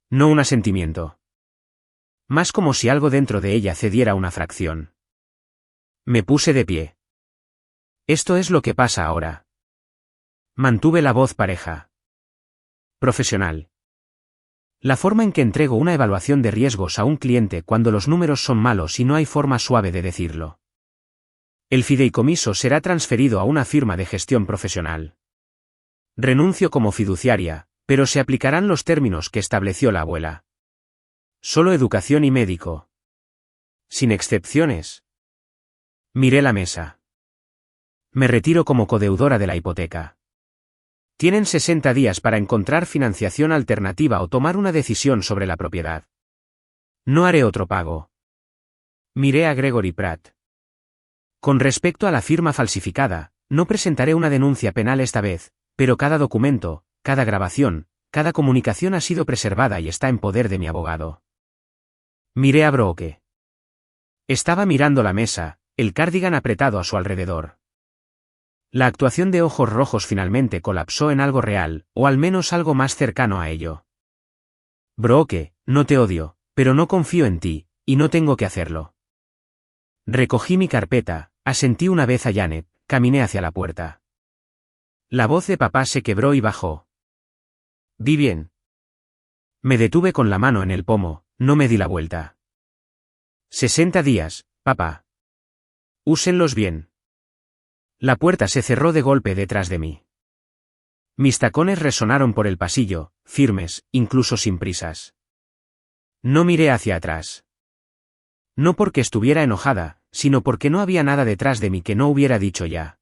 No un asentimiento. Más como si algo dentro de ella cediera una fracción. Me puse de pie. Esto es lo que pasa ahora. Mantuve la voz pareja. Profesional. La forma en que entrego una evaluación de riesgos a un cliente cuando los números son malos y no hay forma suave de decirlo. El fideicomiso será transferido a una firma de gestión profesional. Renuncio como fiduciaria, pero se aplicarán los términos que estableció la abuela. Solo educación y médico. Sin excepciones. Miré la mesa. Me retiro como codeudora de la hipoteca. Tienen 60 días para encontrar financiación alternativa o tomar una decisión sobre la propiedad. No haré otro pago. Miré a Gregory Pratt. Con respecto a la firma falsificada, no presentaré una denuncia penal esta vez, pero cada documento, cada grabación, cada comunicación ha sido preservada y está en poder de mi abogado. Miré a Brooke. Estaba mirando la mesa, el cardigan apretado a su alrededor. La actuación de ojos rojos finalmente colapsó en algo real, o al menos algo más cercano a ello. Brooke, no te odio, pero no confío en ti, y no tengo que hacerlo. Recogí mi carpeta, asentí una vez a Janet, caminé hacia la puerta. La voz de papá se quebró y bajó. «¿Vi bien?» Me detuve con la mano en el pomo, no me di la vuelta. 60 días, papá. Úsenlos bien. La puerta se cerró de golpe detrás de mí. Mis tacones resonaron por el pasillo, firmes, incluso sin prisas. No miré hacia atrás. No porque estuviera enojada, sino porque no había nada detrás de mí que no hubiera dicho ya.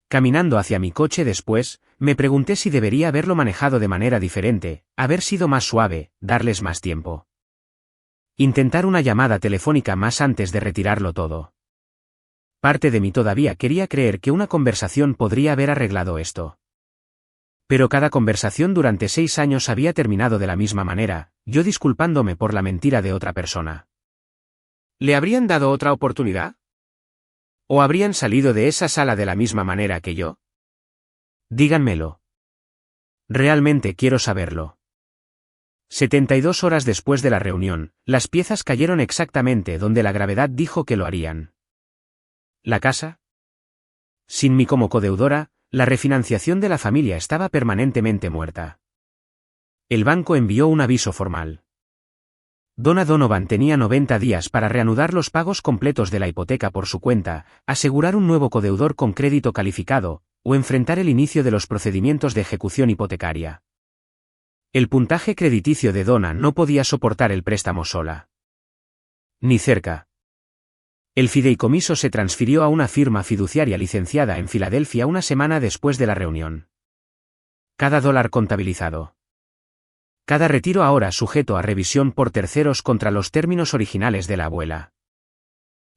Caminando hacia mi coche después, me pregunté si debería haberlo manejado de manera diferente, haber sido más suave, darles más tiempo. Intentar una llamada telefónica más antes de retirarlo todo. Parte de mí todavía quería creer que una conversación podría haber arreglado esto. Pero cada conversación durante 6 años había terminado de la misma manera, yo disculpándome por la mentira de otra persona. ¿Le habrían dado otra oportunidad? ¿O habrían salido de esa sala de la misma manera que yo? Díganmelo. Realmente quiero saberlo. 72 horas después de la reunión, las piezas cayeron exactamente donde la gravedad dijo que lo harían. ¿La casa? Sin mí como codeudora, la refinanciación de la familia estaba permanentemente muerta. El banco envió un aviso formal. Donna Donovan tenía 90 días para reanudar los pagos completos de la hipoteca por su cuenta, asegurar un nuevo codeudor con crédito calificado, o enfrentar el inicio de los procedimientos de ejecución hipotecaria. El puntaje crediticio de Donna no podía soportar el préstamo sola. Ni cerca. El fideicomiso se transfirió a una firma fiduciaria licenciada en Filadelfia una semana después de la reunión. Cada dólar contabilizado. Cada retiro ahora sujeto a revisión por terceros contra los términos originales de la abuela.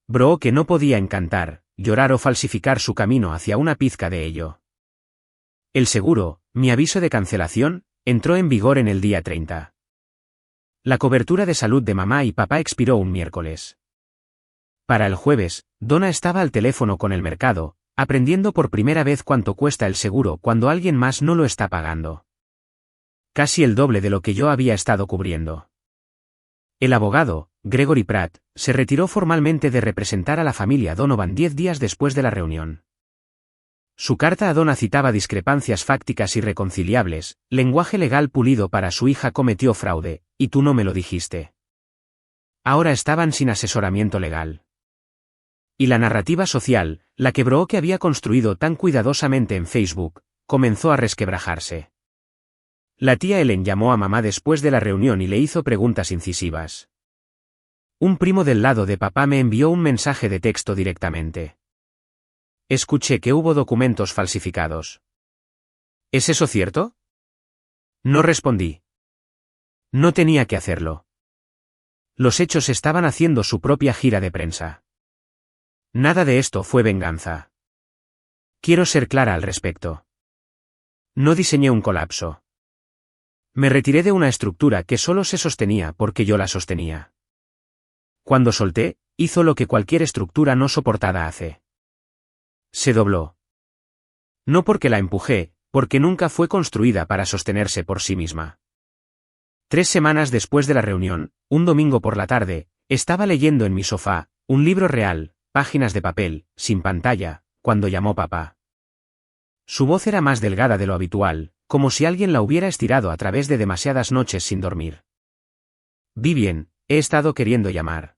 Brooke no podía encantar, llorar o falsificar su camino hacia una pizca de ello. El seguro, mi aviso de cancelación, entró en vigor en el día 30. La cobertura de salud de mamá y papá expiró un miércoles. Para el jueves, Donna estaba al teléfono con el mercado, aprendiendo por primera vez cuánto cuesta el seguro cuando alguien más no lo está pagando. Casi el doble de lo que yo había estado cubriendo. El abogado, Gregory Pratt, se retiró formalmente de representar a la familia Donovan 10 días después de la reunión. Su carta a Donna citaba discrepancias fácticas irreconciliables, lenguaje legal pulido para su hija cometió fraude, y tú no me lo dijiste. Ahora estaban sin asesoramiento legal. Y la narrativa social, la que Brooke había construido tan cuidadosamente en Facebook, comenzó a resquebrajarse. La tía Ellen llamó a mamá después de la reunión y le hizo preguntas incisivas. Un primo del lado de papá me envió un mensaje de texto directamente. Escuché que hubo documentos falsificados. ¿Es eso cierto? No respondí. No tenía que hacerlo. Los hechos estaban haciendo su propia gira de prensa. Nada de esto fue venganza. Quiero ser clara al respecto. No diseñé un colapso. Me retiré de una estructura que solo se sostenía porque yo la sostenía. Cuando solté, hizo lo que cualquier estructura no soportada hace. Se dobló. No porque la empujé, porque nunca fue construida para sostenerse por sí misma. 3 semanas después de la reunión, un domingo por la tarde, estaba leyendo en mi sofá, un libro real, páginas de papel, sin pantalla, cuando llamó papá. Su voz era más delgada de lo habitual, como si alguien la hubiera estirado a través de demasiadas noches sin dormir. Vi bien, he estado queriendo llamar.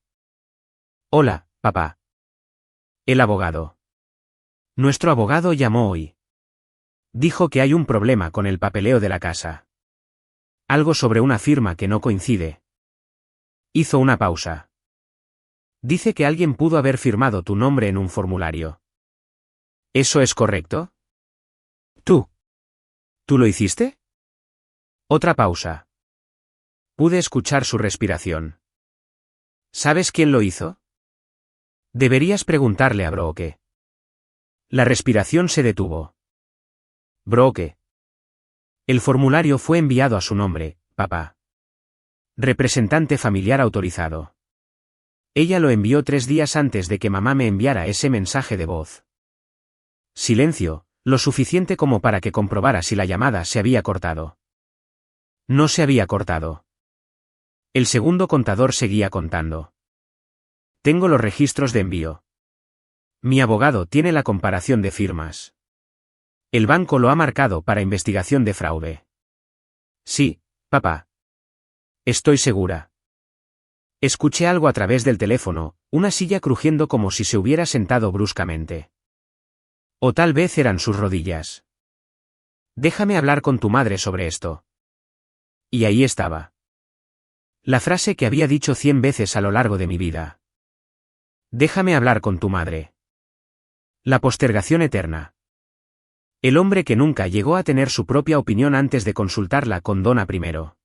Hola, papá. El abogado. Nuestro abogado llamó hoy. Dijo que hay un problema con el papeleo de la casa. Algo sobre una firma que no coincide. Hizo una pausa. Dice que alguien pudo haber firmado tu nombre en un formulario. ¿Eso es correcto? ¿Tú? ¿Tú lo hiciste? Otra pausa. Pude escuchar su respiración. ¿Sabes quién lo hizo? Deberías preguntarle a Brooke. La respiración se detuvo. Brooke. El formulario fue enviado a su nombre, papá. Representante familiar autorizado. Ella lo envió 3 días antes de que mamá me enviara ese mensaje de voz. Silencio, lo suficiente como para que comprobara si la llamada se había cortado. No se había cortado. El segundo contador seguía contando. Tengo los registros de envío. Mi abogado tiene la comparación de firmas. El banco lo ha marcado para investigación de fraude. Sí, papá. Estoy segura. Escuché algo a través del teléfono, una silla crujiendo como si se hubiera sentado bruscamente. O tal vez eran sus rodillas. Déjame hablar con tu madre sobre esto. Y ahí estaba. La frase que había dicho 100 veces a lo largo de mi vida. Déjame hablar con tu madre. La postergación eterna. El hombre que nunca llegó a tener su propia opinión antes de consultarla con Donna primero.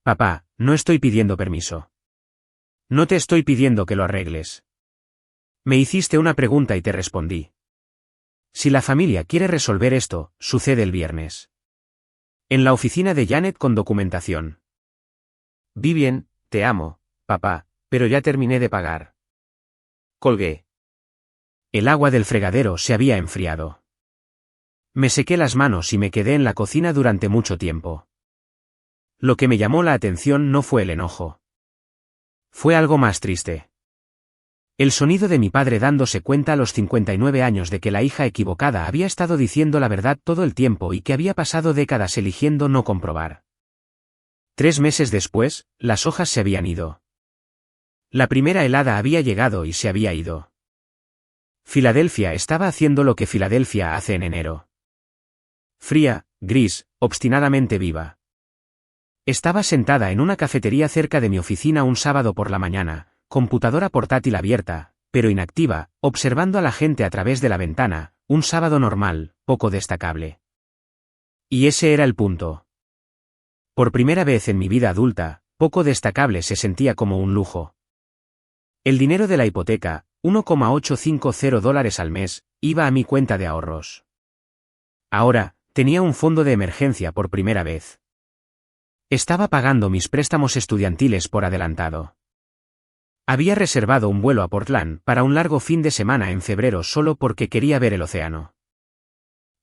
Papá, no estoy pidiendo permiso. No te estoy pidiendo que lo arregles. Me hiciste una pregunta y te respondí. Si la familia quiere resolver esto, sucede el viernes. En la oficina de Janet con documentación. Vivien, te amo, papá, pero ya terminé de pagar. Colgué. El agua del fregadero se había enfriado. Me sequé las manos y me quedé en la cocina durante mucho tiempo. Lo que me llamó la atención no fue el enojo. Fue algo más triste. El sonido de mi padre dándose cuenta a los 59 años de que la hija equivocada había estado diciendo la verdad todo el tiempo y que había pasado décadas eligiendo no comprobar. 3 meses después, las hojas se habían ido. La primera helada había llegado y se había ido. Filadelfia estaba haciendo lo que Filadelfia hace en enero. Fría, gris, obstinadamente viva. Estaba sentada en una cafetería cerca de mi oficina un sábado por la mañana, computadora portátil abierta, pero inactiva, observando a la gente a través de la ventana, un sábado normal, poco destacable. Y ese era el punto. Por primera vez en mi vida adulta, poco destacable se sentía como un lujo. El dinero de la hipoteca, $1,850 al mes, iba a mi cuenta de ahorros. Ahora, tenía un fondo de emergencia por primera vez. Estaba pagando mis préstamos estudiantiles por adelantado. Había reservado un vuelo a Portland para un largo fin de semana en febrero solo porque quería ver el océano.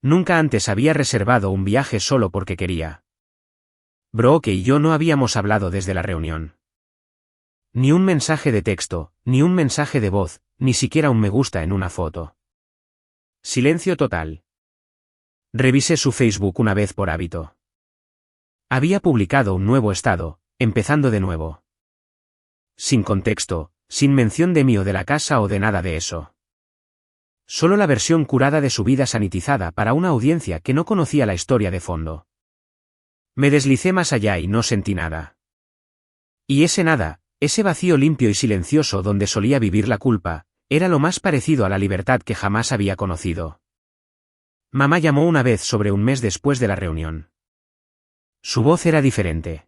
Nunca antes había reservado un viaje solo porque quería. Brooke y yo no habíamos hablado desde la reunión. Ni un mensaje de texto, ni un mensaje de voz, ni siquiera un me gusta en una foto. Silencio total. Revisé su Facebook una vez por hábito. Había publicado un nuevo estado, empezando de nuevo. Sin contexto, sin mención de mí o de la casa o de nada de eso. Solo la versión curada de su vida sanitizada para una audiencia que no conocía la historia de fondo. Me deslicé más allá y no sentí nada. Y ese nada, ese vacío limpio y silencioso donde solía vivir la culpa, era lo más parecido a la libertad que jamás había conocido. Mamá llamó una vez sobre un mes después de la reunión. Su voz era diferente.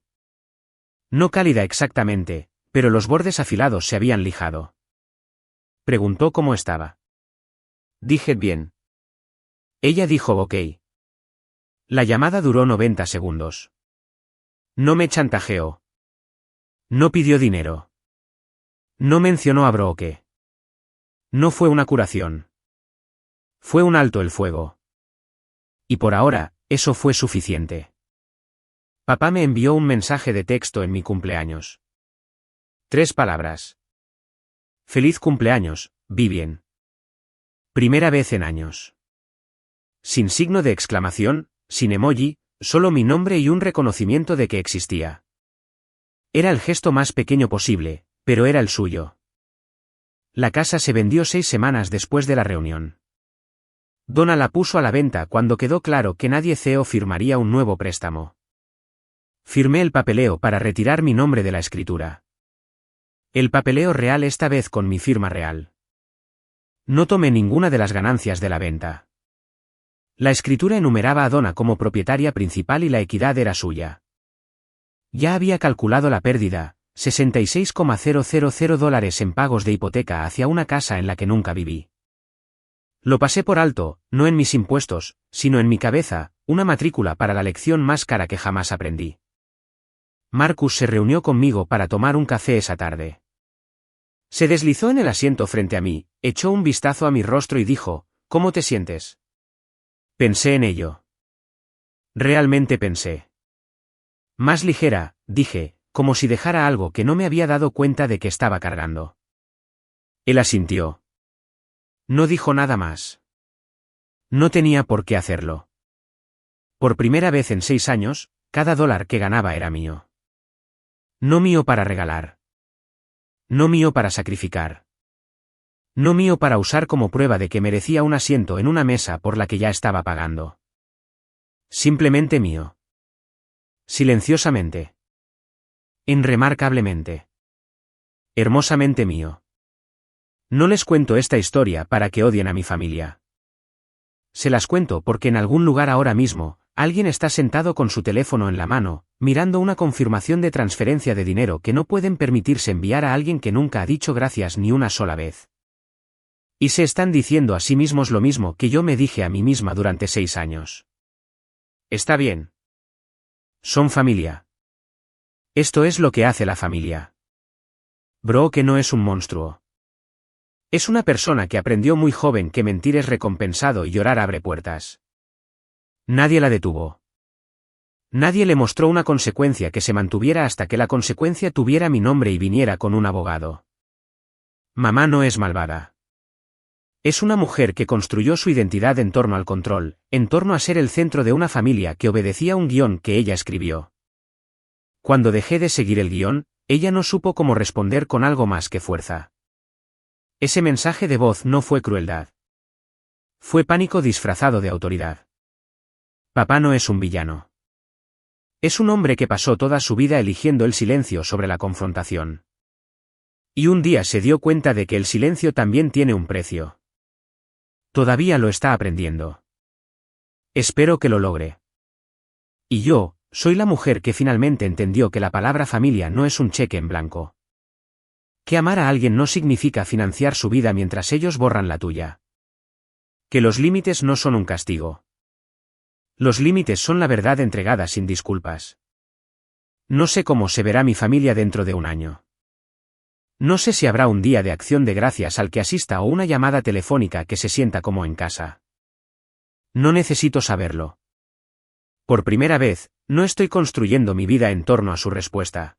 No cálida exactamente, pero los bordes afilados se habían lijado. Preguntó cómo estaba. Dije bien. Ella dijo ok. La llamada duró 90 segundos. No me chantajeó. No pidió dinero. No mencionó a Brooke. No fue una curación. Fue un alto el fuego. Y por ahora, eso fue suficiente. Papá me envió un mensaje de texto en mi cumpleaños. 3 palabras. Feliz cumpleaños, Vivien. Primera vez en años. Sin signo de exclamación, sin emoji, solo mi nombre y un reconocimiento de que existía. Era el gesto más pequeño posible, pero era el suyo. La casa se vendió 6 semanas después de la reunión. Donna la puso a la venta cuando quedó claro que nadie firmaría un nuevo préstamo. Firmé el papeleo para retirar mi nombre de la escritura. El papeleo real esta vez con mi firma real. No tomé ninguna de las ganancias de la venta. La escritura enumeraba a Donna como propietaria principal y la equidad era suya. Ya había calculado la pérdida, $66,000 en pagos de hipoteca hacia una casa en la que nunca viví. Lo pasé por alto, no en mis impuestos, sino en mi cabeza, una matrícula para la lección más cara que jamás aprendí. Marcus se reunió conmigo para tomar un café esa tarde. Se deslizó en el asiento frente a mí, echó un vistazo a mi rostro y dijo, ¿cómo te sientes? Pensé en ello. Realmente pensé. Más ligera, dije, como si dejara algo que no me había dado cuenta de que estaba cargando. Él asintió. No dijo nada más. No tenía por qué hacerlo. Por primera vez en 6 años, cada dólar que ganaba era mío. No mío para regalar. No mío para sacrificar. No mío para usar como prueba de que merecía un asiento en una mesa por la que ya estaba pagando. Simplemente mío. Silenciosamente. Irremarcablemente. Hermosamente mío. No les cuento esta historia para que odien a mi familia. Se las cuento porque en algún lugar ahora mismo, alguien está sentado con su teléfono en la mano, mirando una confirmación de transferencia de dinero que no pueden permitirse enviar a alguien que nunca ha dicho gracias ni una sola vez. Y se están diciendo a sí mismos lo mismo que yo me dije a mí misma durante 6 años. Está bien. Son familia. Esto es lo que hace la familia. Brooke no es un monstruo. Es una persona que aprendió muy joven que mentir es recompensado y llorar abre puertas. Nadie la detuvo. Nadie le mostró una consecuencia que se mantuviera hasta que la consecuencia tuviera mi nombre y viniera con un abogado. Mamá no es malvada. Es una mujer que construyó su identidad en torno al control, en torno a ser el centro de una familia que obedecía un guión que ella escribió. Cuando dejé de seguir el guión, ella no supo cómo responder con algo más que fuerza. Ese mensaje de voz no fue crueldad. Fue pánico disfrazado de autoridad. Papá no es un villano. Es un hombre que pasó toda su vida eligiendo el silencio sobre la confrontación. Y un día se dio cuenta de que el silencio también tiene un precio. Todavía lo está aprendiendo. Espero que lo logre. Y yo, soy la mujer que finalmente entendió que la palabra familia no es un cheque en blanco. Que amar a alguien no significa financiar su vida mientras ellos borran la tuya. Que los límites no son un castigo. Los límites son la verdad entregada sin disculpas. No sé cómo se verá mi familia dentro de un año. No sé si habrá un día de acción de gracias al que asista o una llamada telefónica que se sienta como en casa. No necesito saberlo. Por primera vez, no estoy construyendo mi vida en torno a su respuesta.